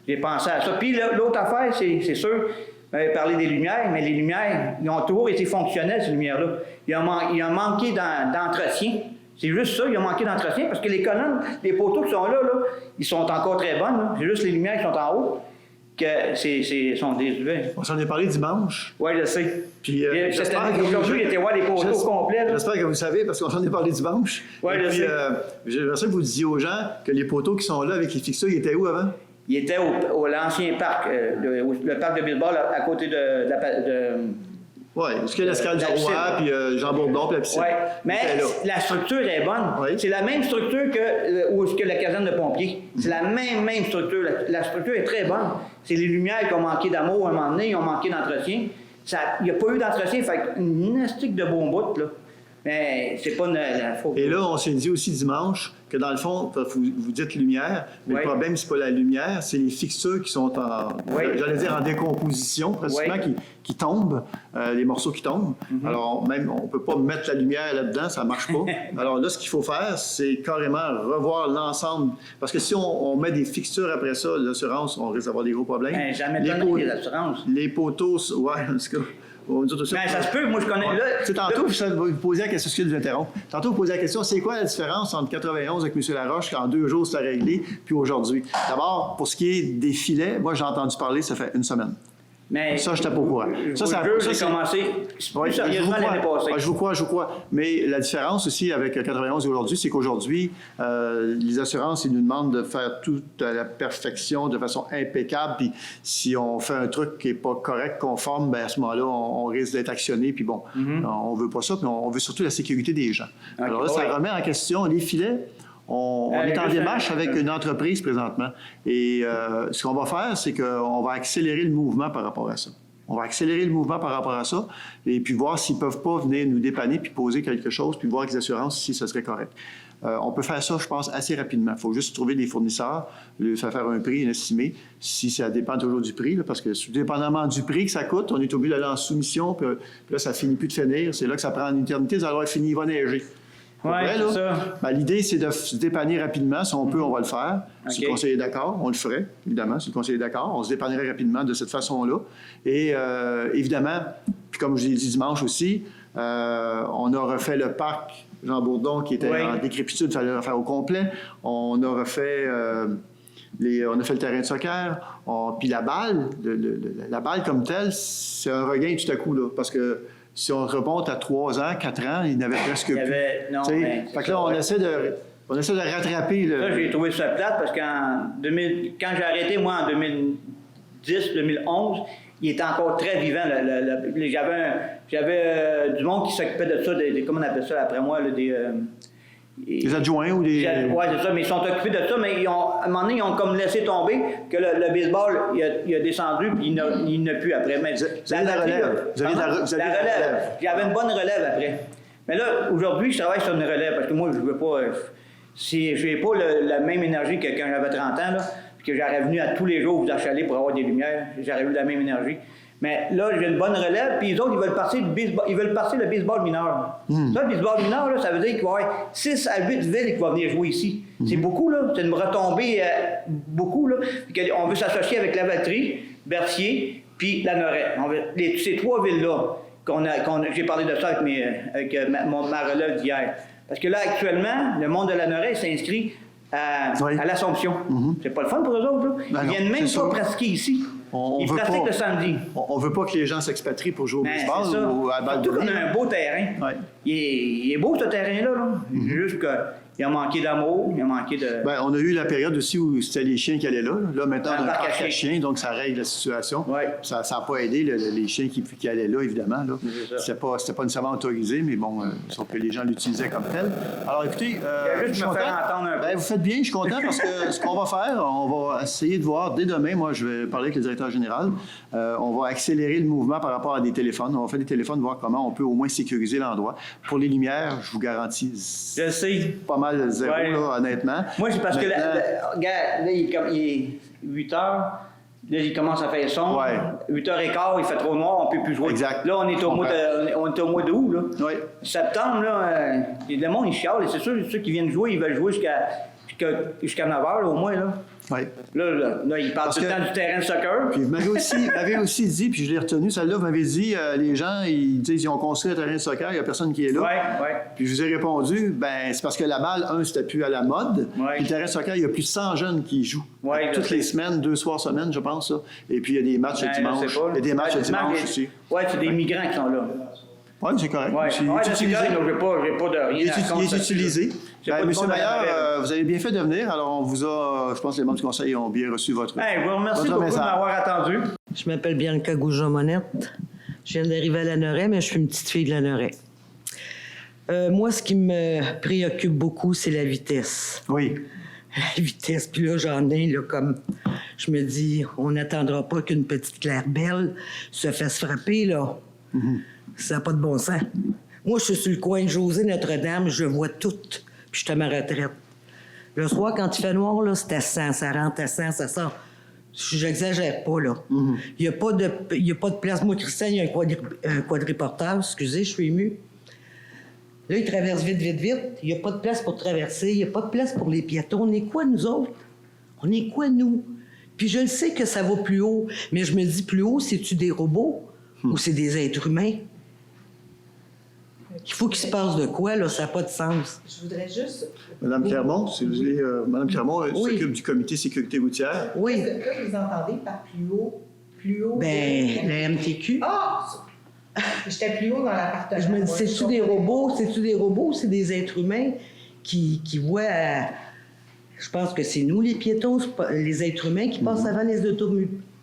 J'ai pensé à ça. Puis l'autre affaire, c'est sûr, vous m'avez parlé des lumières, mais les lumières, ils ont toujours été fonctionnelles, ces lumières-là. Il a manqué d'entretien. C'est juste ça, il a manqué d'entretien parce que les colonnes, les poteaux qui sont là, ils sont encore très bonnes. Là. C'est juste les lumières qui sont en haut que sont désuets. On s'en est parlé dimanche. Oui, je sais. Puis, aujourd'hui, j'étais voir les poteaux complets. Là. J'espère que vous savez, parce qu'on s'en est parlé dimanche. Oui, je sais. J'aimerais ça que vous disiez aux gens que les poteaux qui sont là avec les fixeurs, ils étaient où avant? Ils étaient au l'ancien parc, le parc de baseball à côté Oui, parce qu'il y a l'escale du roi, puis Jean Bourdon, puis la piscine. Oui, mais la structure est bonne. Oui. C'est la même structure que la caserne de pompiers. C'est la même structure. La structure est très bonne. C'est les lumières qui ont manqué d'amour à un moment donné, ils ont manqué d'entretien. Il n'y a pas eu d'entretien, fait une gymnastique de bon bout, là. Mais c'est pas la faute. Et là, on s'est dit aussi dimanche que dans le fond, vous dites lumière, mais le problème, c'est pas la lumière, c'est les fixeurs qui sont j'allais dire en décomposition, pratiquement, qui tombent, les morceaux qui tombent. Alors, même, on peut pas mettre la lumière là-dedans, ça marche pas. Alors là, ce qu'il faut faire, c'est carrément revoir l'ensemble. Parce que si on met des fixtures après ça, l'assurance, on risque d'avoir des gros problèmes. Jamais donné les assurances. Les poteaux, ouais, en tout cas. Mais ça se peut, moi je connais. Tantôt, vous posez la question, excusez-moi de vous interrompre. Tantôt, vous posez la question, c'est quoi la différence entre 91 avec M. Laroche, qu'en 2 jours c'était réglé, puis aujourd'hui? D'abord, pour ce qui est des filets, moi j'ai entendu parler, ça fait 1 semaine. Mais ça, je n'étais pas au courant. Ça, j'ai commencé plus sérieusement l'année passée. Je vous crois. Mais la différence aussi avec 91 et aujourd'hui, c'est qu'aujourd'hui, les assurances, ils nous demandent de faire tout à la perfection, de façon impeccable. Puis si on fait un truc qui n'est pas correct, conforme, bien à ce moment-là, on risque d'être actionné. Puis bon, on ne veut pas ça, puis on veut surtout la sécurité des gens. Okay. Alors là, ça remet en question les filets. On est en démarche avec une entreprise présentement. Et ce qu'on va faire, c'est qu'on va accélérer le mouvement par rapport à ça. On va accélérer le mouvement par rapport à ça et puis voir s'ils ne peuvent pas venir nous dépanner puis poser quelque chose, puis voir avec les assurances si ce serait correct. On peut faire ça, je pense, assez rapidement. Il faut juste trouver des fournisseurs, faire un prix, un estimé, si ça dépend toujours du prix, là, parce que dépendamment du prix que ça coûte, on est obligé d'aller en soumission, puis là, ça finit plus de finir. C'est là que ça prend une éternité, ça va fini, il va neiger. Oui, c'est ça. Ben, l'idée, c'est de se dépanner rapidement. Si on peut, on va le faire. Si le conseiller est d'accord, on le ferait, évidemment. Si le conseiller est d'accord, on se dépannerait rapidement de cette façon-là. Et évidemment, puis comme je l'ai dit dimanche aussi, on a refait le parc Jean Bourdon qui était en décrépitude, il fallait le refaire au complet. On a refait... on a fait le terrain de soccer, puis la balle, la balle comme telle, c'est un regain tout à coup, là, parce que si on remonte à 3 ans, 4 ans, il n'avait presque plus. Non, fait que là, on essaie de rattraper. Ça, j'ai trouvé ça plate parce quand j'ai arrêté, moi, en 2010, 2011, il était encore très vivant. J'avais du monde qui s'occupait de ça, comment on appelle ça après moi, des adjoints ou des... Oui, c'est ça, mais ils sont occupés de ça, mais à un moment donné, ils ont comme laissé tomber que le baseball, il a descendu, puis il n'a plus après. Mais vous avez la relève. Vous avez la relève. J'avais une bonne relève après. Mais là, aujourd'hui, je travaille sur une relève, parce que moi, je veux pas... je n'ai pas la même énergie que quand j'avais 30 ans, là, puis que j'aurais venu à tous les jours vous achaler pour avoir des lumières, j'aurais eu la même énergie. Mais là, j'ai une bonne relève, puis les autres, ils veulent passer le baseball mineur. Ça, le baseball mineur, là, ça veut dire qu'il va y avoir 6 à 8 villes qui vont venir jouer ici. C'est beaucoup, là. C'est une retombée beaucoup, là. On veut s'associer avec Lavaltrie, Berthier, puis Lanoret. Ces 3 villes-là, j'ai parlé de ça avec ma relève d'hier. Parce que là, actuellement, le monde de Lanoret s'inscrit à l'Assomption. C'est pas le fun pour eux autres, là. Ils viennent même pas pratiquer ici. Ils pratiquent le samedi. On veut pas que les gens s'expatrient pour jouer au baseball ou à la balle de Surtout qu'on a un beau terrain. Il est beau, ce terrain-là. Là. Juste qu'il a manqué d'amour, il a manqué de... Bien, on a eu la période aussi où c'était les chiens qui allaient là. Là, maintenant, on a un parc à chiens, donc ça règle la situation. Ça n'a pas aidé les chiens qui allaient là, évidemment. C'était pas nécessairement autorisé, mais bon, sauf que les gens l'utilisaient comme tel. Alors, écoutez, je suis content. Vous faites bien, je suis content parce que ce qu'on va faire, on va essayer de voir dès demain, moi, je vais parler avec le directeur général, on va accélérer le mouvement par rapport à des téléphones. On va faire des téléphones, voir comment on peut au moins sécuriser l'endroit. Pour les lumières, je vous garantis, je sais. Pas mal zéro, là, honnêtement. Moi, c'est parce que là, il est 8 heures. Là, il commence à faire sombre. 8h15, il fait trop noir, on ne peut plus jouer. Exact. Là, on est au mois d'août. Là. Septembre, là, le monde, il chiale. Et c'est sûr, ceux qui viennent jouer, ils veulent jouer jusqu'à 9h, là, au moins. Là. Oui. Là, il parle Parce tout le que- temps du terrain de soccer. Puis vous m'avez aussi dit, puis je l'ai retenu, celle-là, vous m'avez dit, les gens, ils disent, ils ont construit un terrain de soccer, il n'y a personne qui est là. Oui. Puis je vous ai répondu, ben c'est parce que la balle, c'était plus à la mode. Ouais. Puis le terrain de soccer, il y a plus de 100 jeunes qui y jouent. Ouais, Toutes je les sais. semaines, 2 soirs semaine, je pense. Ça. Et puis il y a des matchs le dimanche. Je sais pas. Il y a des matchs le dimanche aussi. Oui, c'est des migrants qui sont là. Oui, c'est correct. Oui, Il est c'est utilisé. correct, donc j'ai pas de rien Il à est, contre il est utilisé. J'ai pas de Monsieur bon Maillard, à la vous avez bien fait de venir. Alors, on vous a, je pense que les membres du conseil ont bien reçu votre, Hey, je vous remercie votre beaucoup message. de m'avoir attendu. Je m'appelle Bianca Goujon-Monette. Je viens d'arriver à Lanoraie, mais je suis une petite fille de Lanoraie. Moi, ce qui me préoccupe beaucoup, c'est la vitesse. Oui. La vitesse, puis là, j'en ai, là, comme... Je me dis, on n'attendra pas qu'une petite Claire-Belle se fasse frapper, là. Ça n'a pas de bon sens. Moi, je suis sur le coin de José Notre-Dame, je vois tout, puis je suis à ma retraite. Le soir, quand il fait noir, là, c'est à 100, ça rentre à 100, ça sort. J'exagère pas, là. Il n'y a pas de place. Moi, Christian, il y a un quadriporteur, excusez, je suis émue. Là, il traverse vite. Il n'y a pas de place pour traverser. Il n'y a pas de place pour les piétons. On est quoi, nous autres? On est quoi, nous? Puis je le sais que ça va plus haut, mais je me dis, plus haut, c'est-tu des robots ou c'est des êtres humains? Il faut qu'il se passe de quoi, là? Ça n'a pas de sens. Je voudrais juste... Madame Clermont, si vous voulez, Madame Clermont Oui. s'occupe du comité sécurité routière. Oui. Là, vous entendez par plus haut? Plus haut? Ben, la MTQ. Ah! J'étais plus haut dans l'appartement. Je me dis, moi, c'est-tu des robots? C'est-tu des robots ou c'est des êtres humains qui voient... Je pense que c'est nous, les piétons, c'est pas les êtres humains qui passent avant les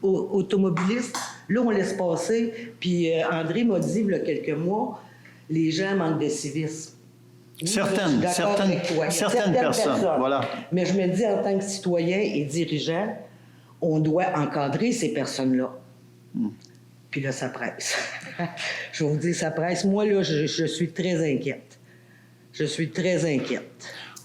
automobilistes. Là, on laisse passer. Puis André m'a dit, il y a quelques mois, les gens manquent de civisme. Oui, Certaines, je suis d'accord certaines, avec toi. certaines personnes, voilà. Mais je me dis, en tant que citoyen et dirigeant, on doit encadrer ces personnes-là. Puis là, ça presse. Je vais vous dire, ça presse. Moi, là, je suis très inquiète. Je suis très inquiète.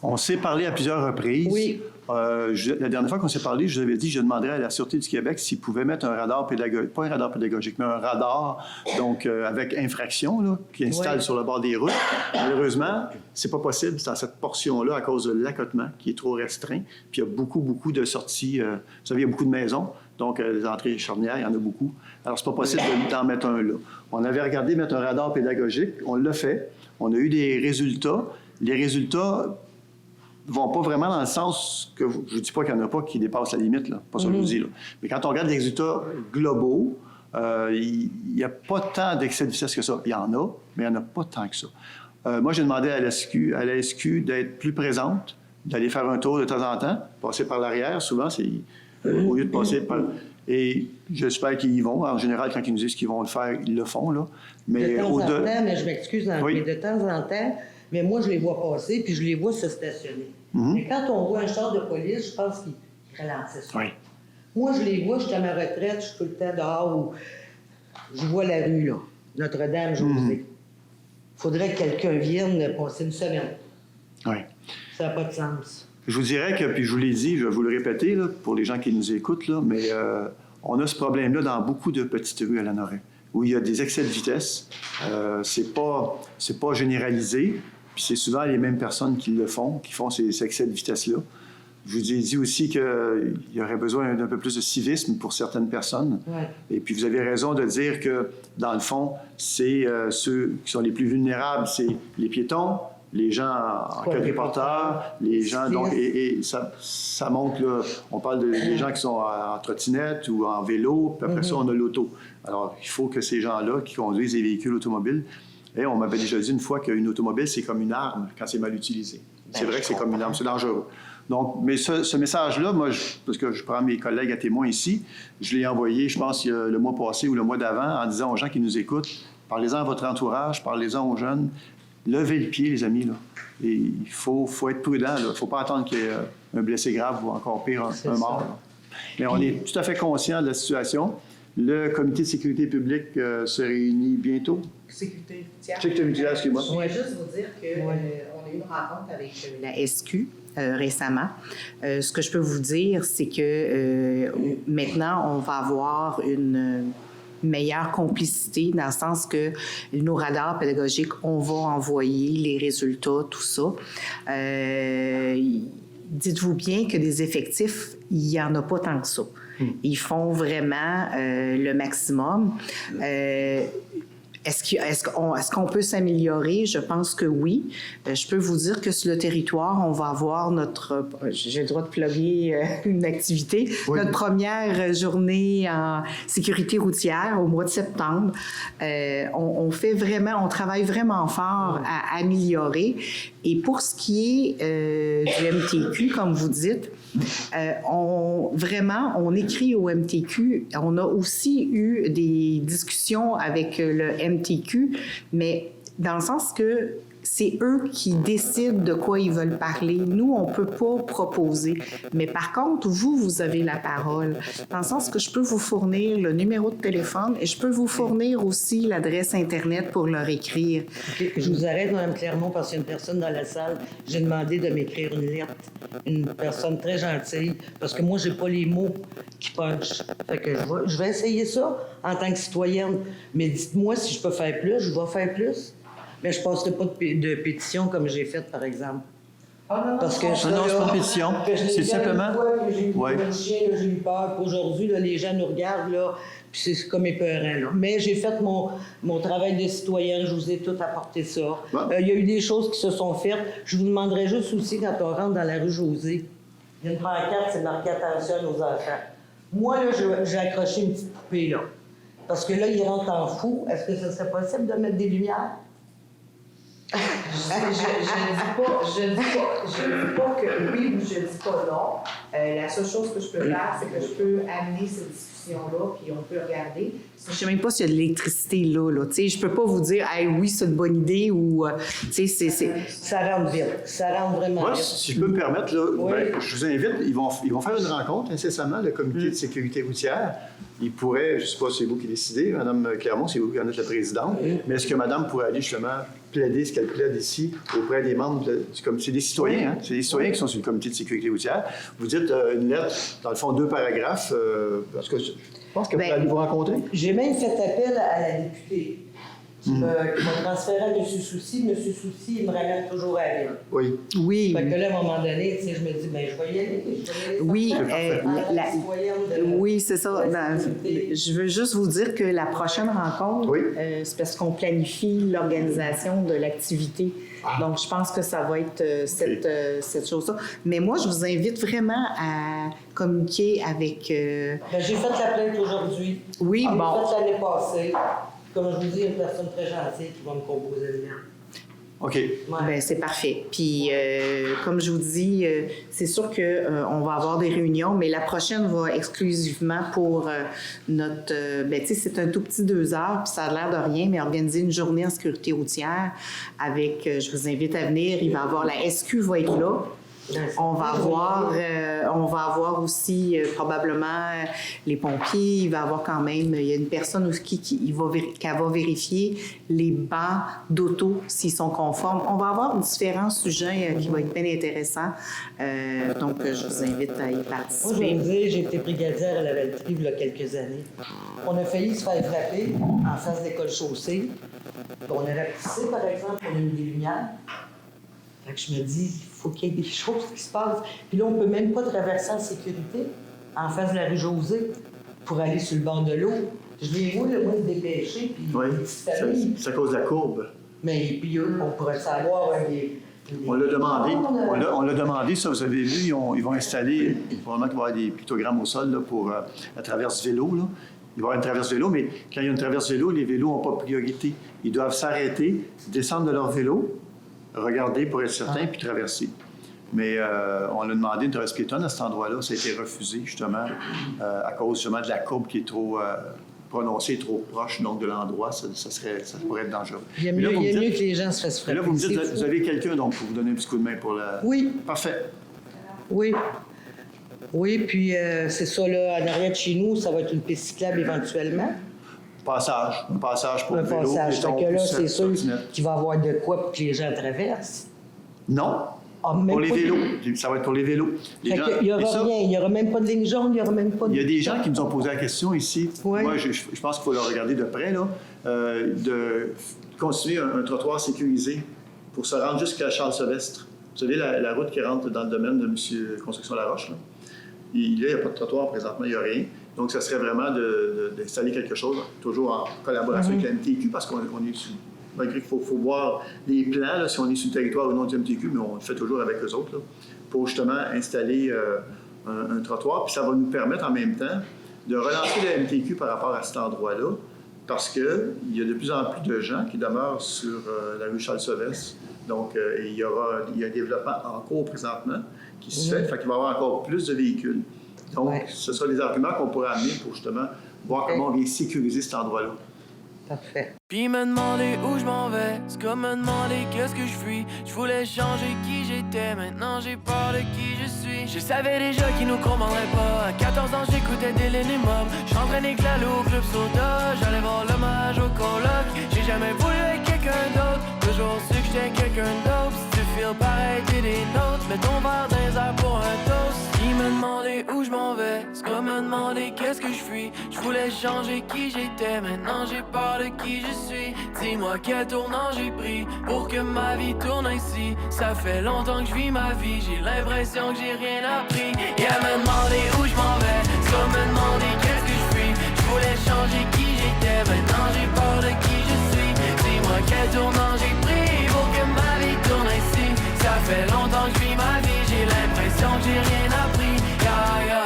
On s'est parlé à plusieurs reprises. Oui. La dernière fois qu'on s'est parlé, je vous avais dit que je demanderais à la Sûreté du Québec s'ils pouvaient mettre un radar pédagogique, pas un radar pédagogique, mais un radar, donc avec infraction, là, qui installe Oui. sur le bord des routes. Malheureusement, c'est pas possible dans cette portion-là à cause de l'accotement qui est trop restreint. Puis il y a beaucoup de sorties. Vous savez, il y a beaucoup de maisons, donc les entrées charnières, il y en a beaucoup. Alors, c'est pas possible d'en mettre un là. On avait regardé mettre un radar pédagogique, on l'a fait. On a eu des résultats. Les résultats vont pas vraiment dans le sens que je ne dis pas qu'il n'y en a pas qui dépassent la limite, là. Pas ça que je vous dis, là. Mais quand on regarde les résultats globaux, il n'y a pas tant d'excès de vitesse que ça. Il y en a, mais il n'y en a pas tant que ça. Moi, j'ai demandé à la SQ d'être plus présente, d'aller faire un tour de temps en temps, passer par l'arrière. Souvent, c'est au lieu de passer par... Et j'espère qu'ils y vont. En général, quand ils nous disent qu'ils vont le faire, ils le font, là. Mais De temps en au-delà... temps, mais je m'excuse, Oui. mais de temps en temps, mais moi, je les vois passer, puis je les vois se stationner. Mais quand on voit un char de police, je pense qu'ils ralentissent. Oui. Moi, je les vois, je suis à ma retraite, je suis tout le temps dehors où je vois la rue, là. Notre-Dame, José. Faudrait que quelqu'un vienne passer une semaine. Oui. Ça n'a pas de sens. Je vous dirais que, puis je vous l'ai dit, je vais vous le répéter, là, pour les gens qui nous écoutent, là, mais on a ce problème-là dans beaucoup de petites rues à Lanoraie, où il y a des excès de vitesse. C'est pas généralisé, puis c'est souvent les mêmes personnes qui le font, qui font ces excès de vitesse-là. Je vous ai dit aussi qu'il y aurait besoin d'un peu plus de civisme pour certaines personnes. Ouais. Et puis vous avez raison de dire que, dans le fond, c'est ceux qui sont les plus vulnérables, c'est les piétons, les gens en quadriporteur, les gens... Donc, et ça montre, là, on parle des gens qui sont en trottinette ou en vélo, puis après ça, on a l'auto. Alors, il faut que ces gens-là qui conduisent des véhicules automobiles... Et on m'avait déjà dit une fois qu'une automobile, c'est comme une arme quand c'est mal utilisé. C'est vrai que c'est comme une arme, c'est dangereux. Donc, mais ce message-là, moi, parce que je prends mes collègues à témoin ici, je l'ai envoyé, je pense, le mois passé ou le mois d'avant, en disant aux gens qui nous écoutent, parlez-en à votre entourage, parlez-en aux jeunes, levez le pied, les amis, là. Et il faut être prudent, là. Il ne faut pas attendre qu'il y ait un blessé grave ou encore pire, un mort. Là. Mais on est tout à fait conscient de la situation. Le comité de sécurité publique se réunit bientôt. Sécurité routière. Sécurité routière, excuse-moi. Je voulais juste vous dire qu'on a eu une rencontre avec la SQ récemment. Ce que je peux vous dire, c'est que maintenant, on va avoir une meilleure complicité dans le sens que nos radars pédagogiques, on va envoyer les résultats, tout ça. dites-vous bien que des effectifs, il n'y en a pas tant que ça. Ils font vraiment le maximum. Est-ce qu'on peut s'améliorer? Je pense que oui. Je peux vous dire que sur le territoire, on va avoir j'ai le droit de plugger une activité, notre première journée en sécurité routière au mois de septembre. On travaille vraiment fort à améliorer. Et pour ce qui est du MTQ, comme vous dites, on écrit au MTQ. On a aussi eu des discussions avec le MTQ, mais dans le sens que c'est eux qui décident de quoi ils veulent parler. Nous, on ne peut pas proposer. Mais par contre, vous avez la parole. Dans le sens que je peux vous fournir le numéro de téléphone et je peux vous fournir aussi l'adresse Internet pour leur écrire. Okay. Je vous arrête, Mme Clermont, parce qu'il y a une personne dans la salle. J'ai demandé de m'écrire une lettre. Une personne très gentille, parce que moi, j'ai pas les mots qui punchent. Fait que je vais essayer ça en tant que citoyenne. Mais dites-moi si je peux faire plus, je vais faire plus. Mais je ne passerai pas de pétition comme j'ai fait, par exemple. Parce que non, c'est pas une pétition. C'est simplement... J'ai eu peur. Aujourd'hui, là, les gens nous regardent, là, puis c'est comme épeurant. Là. Mais j'ai fait mon travail de citoyenne. Je vous ai tout apporté ça. Il y a eu des choses qui se sont faites. Je vous demanderais juste aussi, quand on rentre dans la rue Josée, il y a une pancarte, c'est marqué « Attention aux enfants ». Moi, là, j'ai accroché une petite poupée, là. Parce que là, ils rentrent en fou. Est-ce que ce serait possible de mettre des lumières? Je ne dis pas que oui ou je ne dis pas non. La seule chose que je peux faire, c'est que je peux amener cette discussion-là, puis on peut regarder. Je ne sais même pas s'il y a de l'électricité là. Je ne peux pas vous dire hey, oui, c'est une bonne idée ou. Ça rentre vite. Ça rentre vraiment vite. Si je peux me permettre, là, je vous invite, ils vont faire une rencontre incessamment, le comité de sécurité routière. Il pourrait, je ne sais pas si c'est vous qui décidez, Mme Clermont, c'est vous qui en êtes la présidente, mais est-ce que Mme pourrait aller justement plaider ce qu'elle plaide ici auprès des membres du comité? C'est des citoyens, hein? C'est des citoyens qui sont sur le comité de sécurité routière. Vous dites une lettre, dans le fond, 2 paragraphes, parce que je pense que vous allez vous rencontrer. J'ai même fait appel à la députée qui m'a transféré à M. Soucy. M. Soucy, il me ramène toujours à elle. Oui. Fait que là, à un moment donné, je me dis, je vais y aller. Oui, oui, c'est ça. Je veux juste vous dire que la prochaine rencontre, c'est parce qu'on planifie l'organisation de l'activité. Donc, je pense que ça va être cette chose-là. Mais moi, je vous invite vraiment à communiquer avec... J'ai fait la plainte aujourd'hui. Oui, J'ai fait l'année passée. Comme je vous dis, une personne très gentille qui va me composer le lien. OK. Bien, c'est parfait. Puis, comme je vous dis, c'est sûr qu'on va avoir des réunions, mais la prochaine va exclusivement pour notre... tu sais, c'est un tout petit 2 heures, puis ça a l'air de rien, mais organiser une journée en sécurité routière avec... je vous invite à venir. Il va y avoir... La SQ va être là. On va avoir aussi probablement les pompiers. Il va y avoir quand même... Il y a une personne aussi qui va vérifier les bancs d'auto s'ils sont conformes. On va avoir différents sujets qui vont être bien intéressants. Donc, je vous invite à y participer. Moi, je vais vous dire, j'ai été brigadière à la Valtrie il y a quelques années. On a failli se faire frapper en face d'école chaussée. On a rapetissé, par exemple, on a mis des lumières. Fait que je me dis, il faut qu'il y ait des choses qui se passent. Puis là, on ne peut même pas traverser en sécurité en face de la rue Josée pour aller sur le bord de l'eau. Je les vois, moi, se dépêcher, puis les petites familles. C'est à cause de la courbe. Mais puis on pourrait savoir... On l'a demandé. On l'a demandé, ça, vous avez vu, ils vont installer, probablement qu'il va y avoir des pictogrammes au sol là, pour la traverse vélo. Là. Il va y avoir une traverse vélo, mais quand il y a une traverse vélo, les vélos n'ont pas priorité. Ils doivent s'arrêter, descendre de leur vélo, regarder pour être certain, puis traverser. Mais on a demandé une traverse piétonne à cet endroit-là. Ça a été refusé, justement, à cause justement de la courbe qui est trop prononcée, trop proche donc, de l'endroit. Ça pourrait être dangereux. Il y a mieux que les gens se fassent frapper. Là, vous me dites, vous avez quelqu'un donc, pour vous donner un petit coup de main pour la... Oui. Parfait. Oui. Oui, puis c'est ça, là, en arrière de chez nous, ça va être une piste cyclable éventuellement. Un passage pour le vélo. Un passage. Fait que là, c'est sûr qu'il va y avoir de quoi pour que les gens traversent. Non. Pour les vélos. Ça va être pour les vélos. Il n'y aura rien. Il n'y aura même pas de ligne jaune, il n'y aura même pas de... Il y a des gens qui nous ont posé la question ici. Oui. Moi, je pense qu'il faut le regarder de près, là, de continuer un trottoir sécurisé pour se rendre jusqu'à Charles-Sylvestre. savez, la route qui rentre dans le domaine de M. Construction Laroche, là, il n'y a pas de trottoir présentement, il n'y a rien. Donc, ça serait vraiment d'installer quelque chose, toujours en collaboration avec la MTQ, parce qu'on est sur... Malgré qu'il faut voir les plans, là, si on est sur le territoire ou non du MTQ, mais on le fait toujours avec eux autres, là, pour justement installer un trottoir. Puis ça va nous permettre en même temps de relancer la MTQ par rapport à cet endroit-là, parce qu'il y a de plus en plus de gens qui demeurent sur la rue Charles-Sauvesse. Donc, il y a un développement en cours présentement qui se fait qu'il va y avoir encore plus de véhicules. Donc, ce sera des arguments qu'on pourrait amener pour justement voir comment on vient sécuriser cet endroit-là. Parfait. Puis me demander où je m'en vais, c'est comme me demander qu'est-ce que je fuis. Je voulais changer qui j'étais, maintenant j'ai peur de qui je suis. Je savais déjà qu'ils nous comprendraient pas. À 14 ans j'écoutais Dylan et Mob. J'entraînais Clalo au club soda. J'allais voir l'hommage au coloc. J'ai jamais voulu être quelqu'un d'autre. Toujours su que j'étais quelqu'un d'autre. Si tu feels pareil t'es des nôtres. Mets ton verre dans les airs pour un toast. Puis me demander où je m'en vais, c'est comme me demander qu'est-ce que je fuis. Je voulais changer qui j'étais, maintenant j'ai peur de qui je suis. Dis-moi quel tournant j'ai pris pour que ma vie tourne ainsi. Ça fait longtemps que je vis ma vie, j'ai l'impression que j'ai rien appris. Et à me demander où je m'en vais, c'est comme me demander qu'est-ce que je fuis. Je voulais changer qui j'étais, maintenant j'ai peur de qui je suis. Dis-moi quel tournant j'ai pris pour que ma vie tourne ainsi. Ça fait longtemps que je vis ma vie, j'ai l'impression que j'ai rien appris. Yeah, yeah.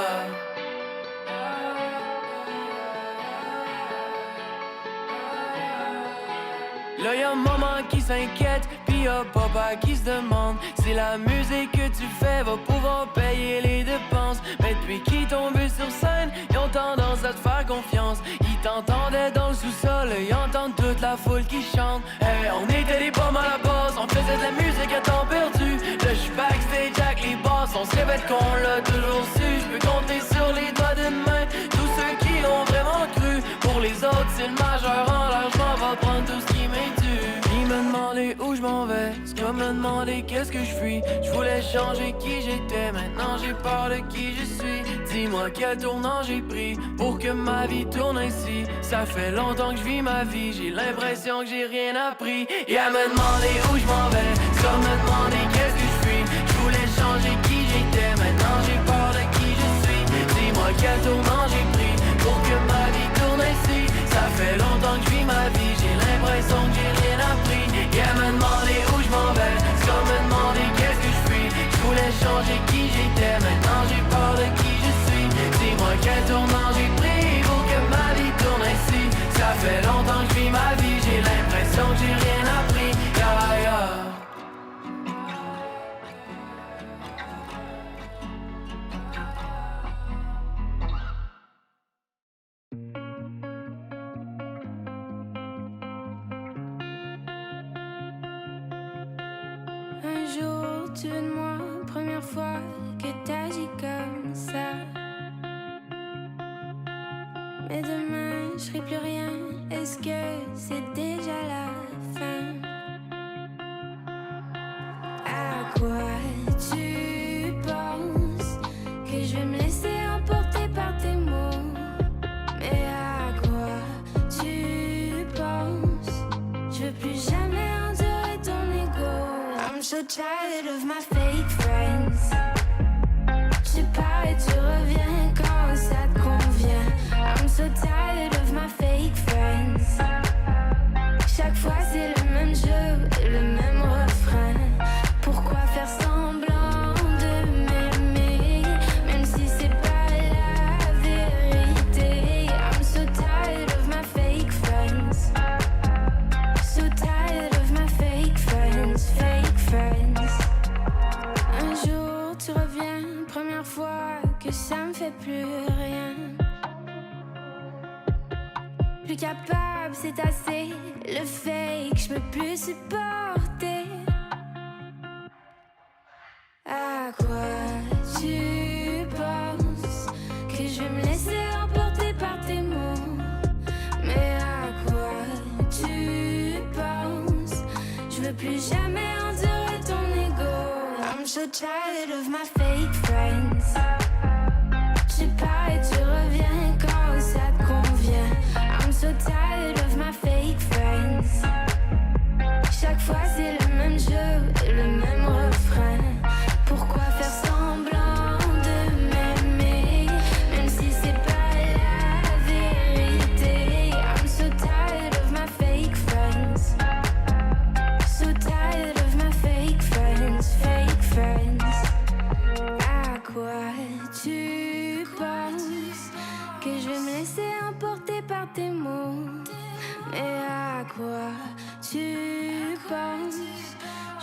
Là y'a maman qui s'inquiète, pis y'a papa qui se demande si la musique que tu fais va pouvoir payer les dépenses. Mais depuis qu'ils tombent sur scène, ils ont tendance à te faire confiance. Ils t'entendaient dans le sous-sol, ils entendent toute la foule qui chante. Hey, on était des pommes à la base, on faisait de la musique à temps perdu. Là j'suis backstage avec les boss, on se répète qu'on l'a toujours su. J'peux compter sur les doigts d'une main tous ceux qui ont vraiment cru. Pour les autres c'est le majeur en l'air, j'm'en vais prendre tout ce qui m'est dû. Ils me demandaient où je m'en vais, c'est comme me demander qu'est-ce que je fuis. Je voulais changer qui j'étais, maintenant j'ai peur de qui je suis. Dis-moi quel tournant j'ai pris pour que ma vie tourne ainsi. Ça fait longtemps que je vis ma vie, j'ai l'impression que j'ai rien appris. Et à me demander où je m'en vais, c'est comme me demander qu'est-ce que je fuis. Je voulais changer qui j'étais, maintenant j'ai peur de qui je suis. Dis-moi quel tournant j'ai pris pour que ma vie tourne ainsi. Ça fait longtemps que je vis ma vie, j'ai l'impression que j'ai rien appris. Et à me demander où je m'en vais, c'est comme me demander qu'est-ce que je fuis. Je voulais changer qui j'étais, maintenant j'ai peur de qui je suis. Dis-moi quel tournant j'ai pris pour que ma vie tourne ainsi. Ça fait longtemps que je vis ma vie, j'ai l'impression que j'ai rien appris. Yeah, yeah. Un jour, tu veux de moi, première fois que t'agis comme ça. Mais demain, je serai plus rien. Est-ce que c'est déjà la fin? À quoi tu penses? Que je vais me laisser emporter par tes mots? Mais à quoi tu penses? Je veux plus jamais endurer ton ego. I'm so tired of my fake friends. Tu pars et tu reviens quand ça te convient. I'm so tired of my fake friends. Chaque fois c'est le même jeu, le même refrain. Pourquoi faire semblant de m'aimer, même si c'est pas la vérité? I'm so tired of my fake friends. So tired of my fake friends, fake friends. Un jour tu reviens, première fois que ça me fait plus rien. Plus capable, c'est assez. Le fake, je peux plus supporter. À quoi tu penses? Que je vais me laisser emporter par tes mots? Mais à quoi tu penses? Je veux plus jamais endurer ton ego. I'm so tired of my fake friends. Tu pars et tu reviens quand ça te convient. I'm so tired of my fake friends. Chaque fois c'est le même jeu, le même refrain.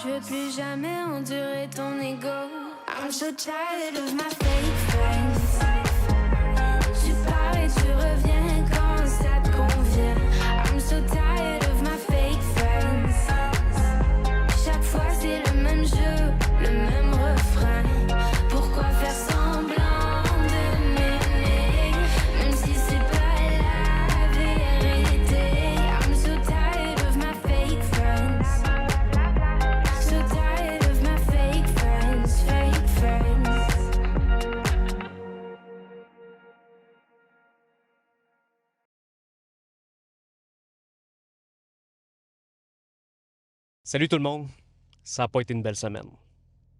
Je veux plus jamais endurer ton ego. I'm so tired of my fake friends. Tu pars et tu reviens quand ça te convient. I'm so tired of my fake friends. Chaque fois c'est le même jeu, le même refrain. Pourquoi faire semblant de m'aimer, même si c'est pas la vérité. I'm so tired of my fake friends. So tired of my fake friends, fake friends. Salut tout le monde! Ça n'a pas été une belle semaine.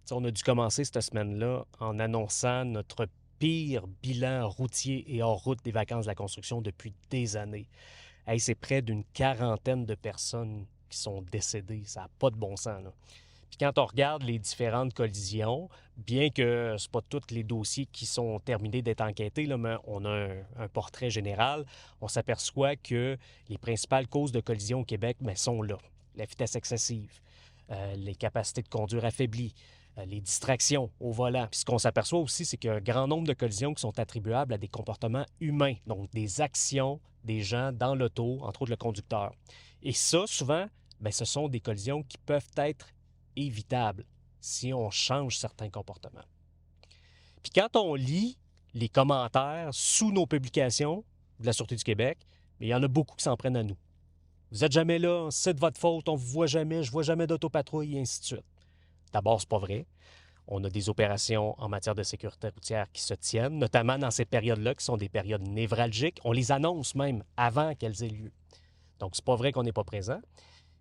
T'sais, on a dû commencer cette semaine-là en annonçant notre pire bilan routier et hors route des vacances de la construction depuis des années. Hey, c'est près d'une 40aine de personnes qui sont décédées. Ça n'a pas de bon sens, là. Puis quand on regarde les différentes collisions, bien que ce pas tous les dossiers qui sont terminés d'être enquêtés, là, mais on a un portrait général, on s'aperçoit que les principales causes de collision au Québec sont là. La vitesse excessive, les capacités de conduire affaiblies, les distractions au volant. Puis ce qu'on s'aperçoit aussi, c'est qu'il y a un grand nombre de collisions qui sont attribuables à des comportements humains, donc des actions des gens dans l'auto, entre autres le conducteur. Et ça, souvent, ce sont des collisions qui peuvent être évitables si on change certains comportements. Puis quand on lit les commentaires sous nos publications de la Sûreté du Québec, il y en a beaucoup qui s'en prennent à nous. Vous n'êtes jamais là, c'est de votre faute, on ne vous voit jamais, je ne vois jamais d'autopatrouille, et ainsi de suite. D'abord, ce n'est pas vrai. On a des opérations en matière de sécurité routière qui se tiennent, notamment dans ces périodes-là, qui sont des périodes névralgiques. On les annonce même avant qu'elles aient lieu. Donc, c'est pas vrai qu'on n'est pas présent.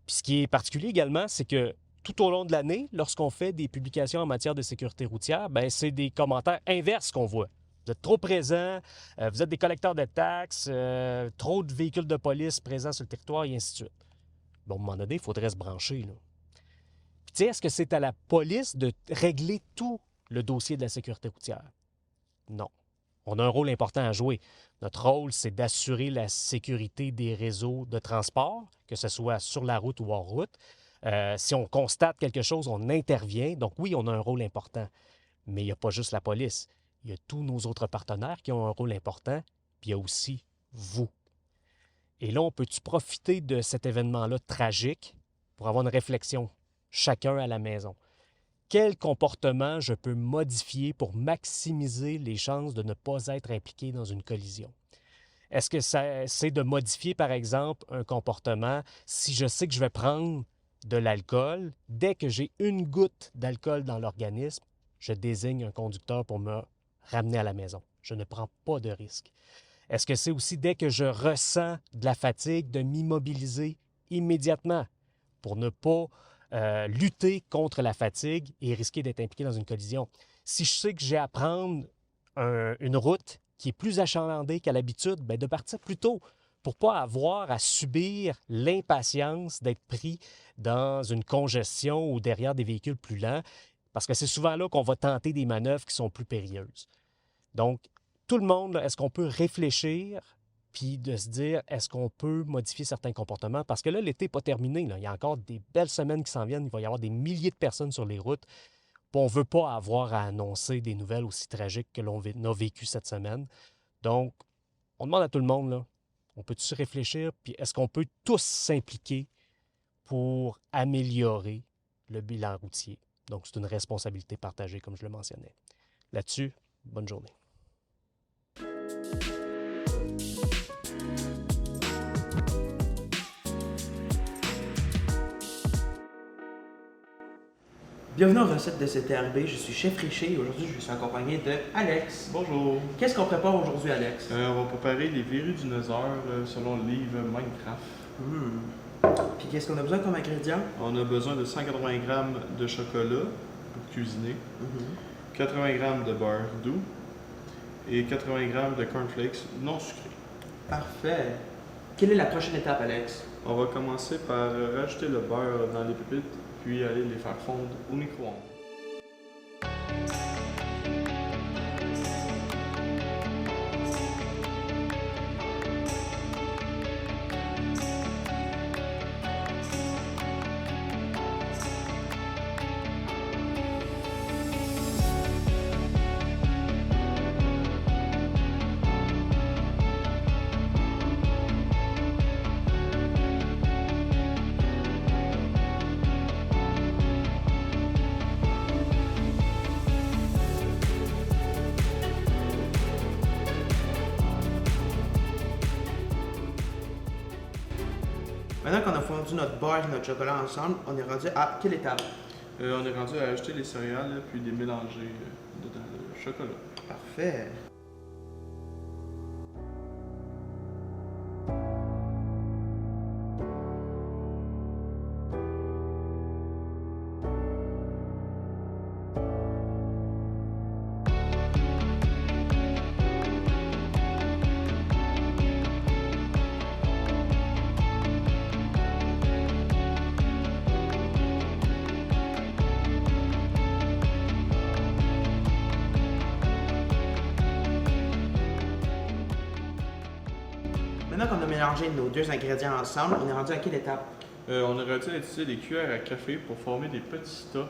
Puis ce qui est particulier également, c'est que tout au long de l'année, lorsqu'on fait des publications en matière de sécurité routière, c'est des commentaires inverses qu'on voit. Vous êtes trop présents, vous êtes des collecteurs de taxes, trop de véhicules de police présents sur le territoire, et ainsi de suite. Bon, à un moment donné, il faudrait se brancher, là. Puis, tu sais, est-ce que c'est à la police de régler tout le dossier de la sécurité routière? Non. On a un rôle important à jouer. Notre rôle, c'est d'assurer la sécurité des réseaux de transport, que ce soit sur la route ou hors route. Si on constate quelque chose, on intervient. Donc oui, on a un rôle important. Mais il n'y a pas juste la police. Il y a tous nos autres partenaires qui ont un rôle important, puis il y a aussi vous. Et là, on peut-tu profiter de cet événement-là tragique pour avoir une réflexion, chacun à la maison? Quel comportement je peux modifier pour maximiser les chances de ne pas être impliqué dans une collision? Est-ce que c'est de modifier, par exemple, un comportement si je sais que je vais prendre de l'alcool, dès que j'ai une goutte d'alcool dans l'organisme, je désigne un conducteur pour me ramener à la maison. Je ne prends pas de risque. Est-ce que c'est aussi dès que je ressens de la fatigue, de m'immobiliser immédiatement pour ne pas lutter contre la fatigue et risquer d'être impliqué dans une collision? Si je sais que j'ai à prendre une route qui est plus achalandée qu'à l'habitude, de partir plus tôt pour ne pas avoir à subir l'impatience d'être pris dans une congestion ou derrière des véhicules plus lents, parce que c'est souvent là qu'on va tenter des manœuvres qui sont plus périlleuses. Donc, tout le monde, est-ce qu'on peut réfléchir puis de se dire, est-ce qu'on peut modifier certains comportements? Parce que là, l'été n'est pas terminé. Là. Il y a encore des belles semaines qui s'en viennent. Il va y avoir des milliers de personnes sur les routes. Puis on ne veut pas avoir à annoncer des nouvelles aussi tragiques que l'on a vécues cette semaine. Donc, on demande à tout le monde, là, on peut-tu réfléchir? Puis est-ce qu'on peut tous s'impliquer pour améliorer le bilan routier? Donc, c'est une responsabilité partagée, comme je le mentionnais. Là-dessus, bonne journée. Bienvenue aux recettes de CTRB, je suis Chef Richer et aujourd'hui je suis accompagné de Alex. Bonjour. Qu'est-ce qu'on prépare aujourd'hui, Alex? On va préparer les verrues du dinosaure selon le livre Minecraft. Puis qu'est-ce qu'on a besoin comme ingrédients? On a besoin de 180 g de chocolat pour cuisiner, 80 g de beurre doux et 80 g de cornflakes non sucrés. Parfait. Quelle est la prochaine étape, Alex? On va commencer par rajouter le beurre dans les pépites puis aller les faire fondre au micro-ondes. fondu notre beurre et notre chocolat ensemble, on est rendu à quelle étape? On est rendu à ajouter les céréales, là, puis les mélanger dedans le chocolat. Parfait. Maintenant qu'on a mélangé nos deux ingrédients ensemble, on est rendu à quelle étape? On aurait dû utiliser des cuillères à café pour former des petits tas,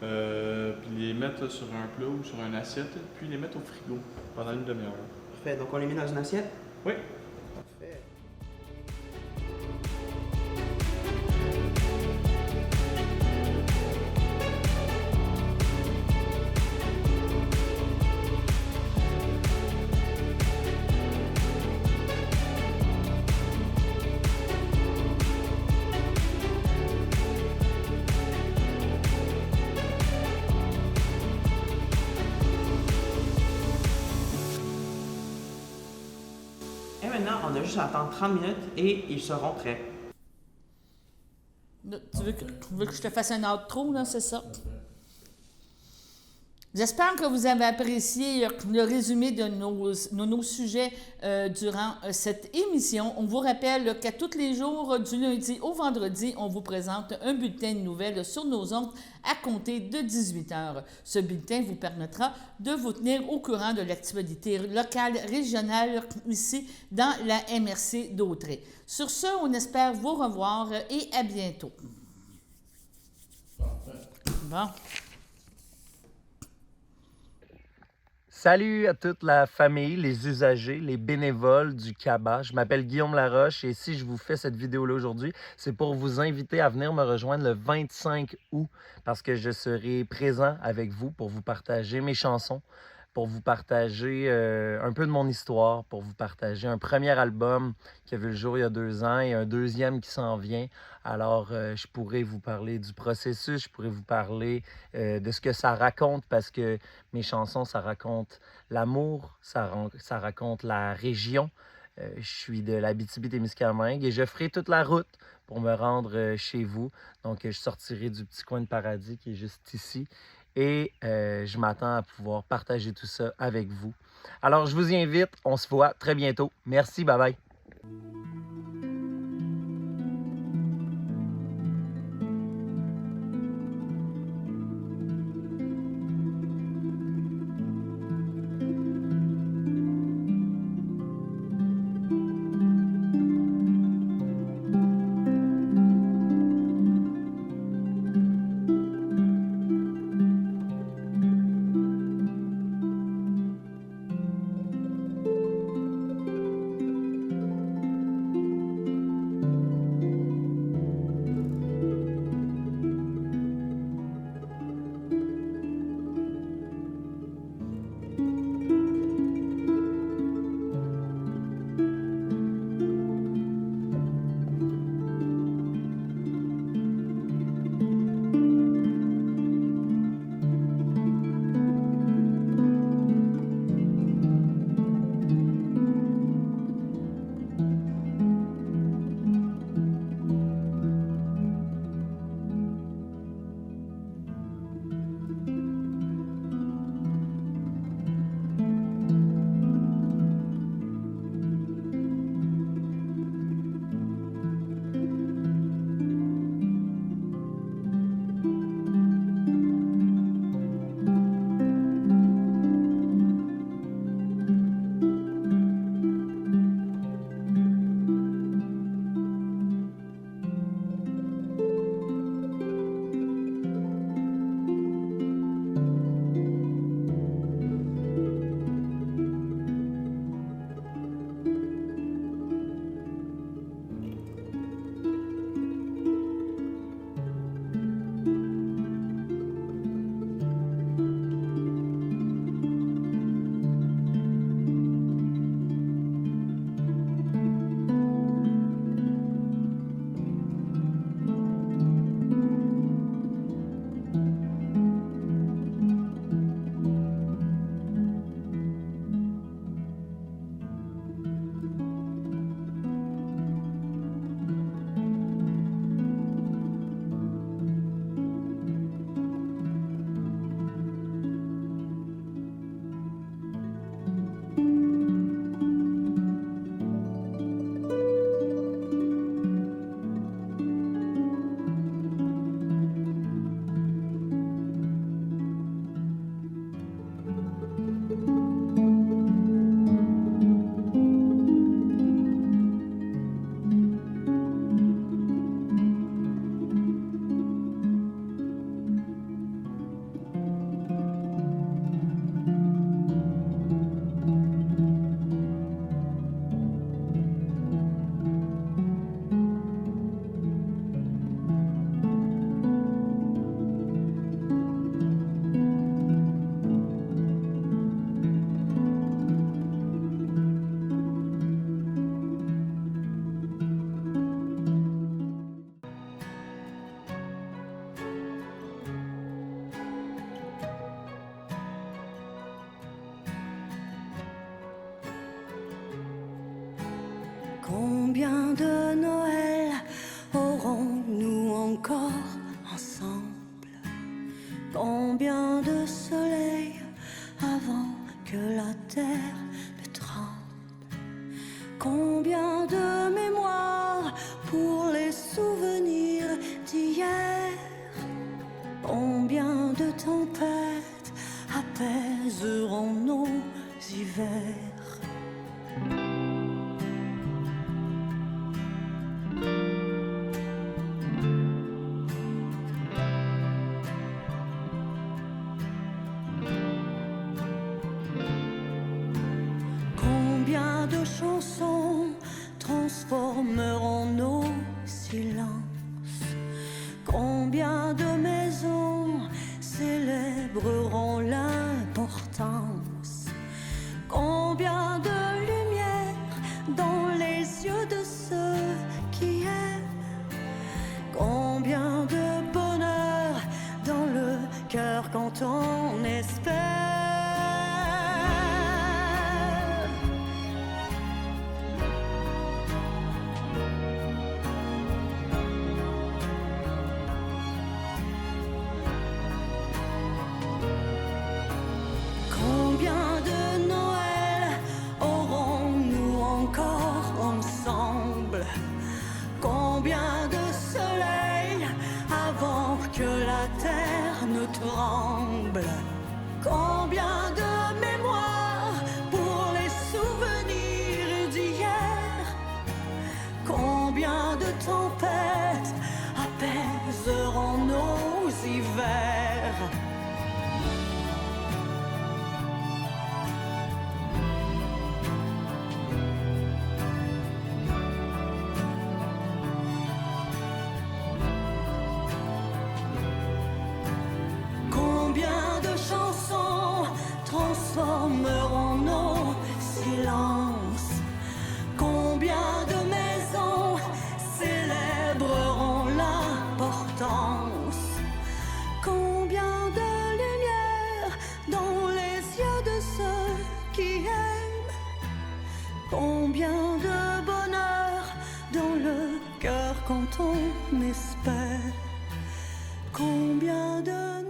puis les mettre sur un plat ou sur une assiette, puis les mettre au frigo pendant une demi-heure. Parfait, donc on les met dans une assiette? Oui. Parfait. Et maintenant, on a juste à attendre 30 minutes et ils seront prêts. Là, tu veux que je te fasse un outro, là, c'est ça? J'espère que vous avez apprécié le résumé de nos sujets durant cette émission. On vous rappelle qu'à tous les jours, du lundi au vendredi, on vous présente un bulletin de nouvelles sur nos ondes à compter de 18h. Ce bulletin vous permettra de vous tenir au courant de l'actualité locale, régionale, ici dans la MRC d'Autrey. Sur ce, on espère vous revoir et à bientôt. Bon. Salut à toute la famille, les usagers, les bénévoles du CABA. Je m'appelle Guillaume Laroche et si je vous fais cette vidéo-là aujourd'hui, c'est pour vous inviter à venir me rejoindre le 25 août parce que je serai présent avec vous pour vous partager mes chansons, pour vous partager un peu de mon histoire, pour vous partager un premier album qui a vu le jour il y a 2 ans et un deuxième qui s'en vient. Alors, je pourrais vous parler du processus, je pourrais vous parler de ce que ça raconte parce que mes chansons, ça raconte l'amour, ça raconte la région. Je suis de l'Abitibi-Témiscamingue et je ferai toute la route pour me rendre chez vous. Donc, je sortirai du petit coin de paradis qui est juste ici. Et je m'attends à pouvoir partager tout ça avec vous. Alors, je vous y invite. On se voit très bientôt. Merci. Bye-bye. Combien de Noël aurons-nous encore ensemble? Combien de soleil avant que la terre ne tremble? Combien de mémoires pour les souvenirs d'hier? Combien de tempêtes apaiseront nos hivers? Combien de chansons transformeront nos silences? Combien de maisons célébreront l'importance? Combien de lumière dans les yeux de ceux qui aiment? Combien de bonheur dans le cœur quand on espère? Combien de Noël aurons-nous encore ensemble? Combien de soleil avant que la terre ne tremble? Combien de mémoires pour les souvenirs d'hier? Combien de tempêtes apaiseront nos hivers? Combien de chansons transformeront nos silences? Combien de maisons célébreront l'importance? Combien de lumière dans les yeux de ceux qui aiment? Combien de bonheur dans le cœur quand on espère? Combien de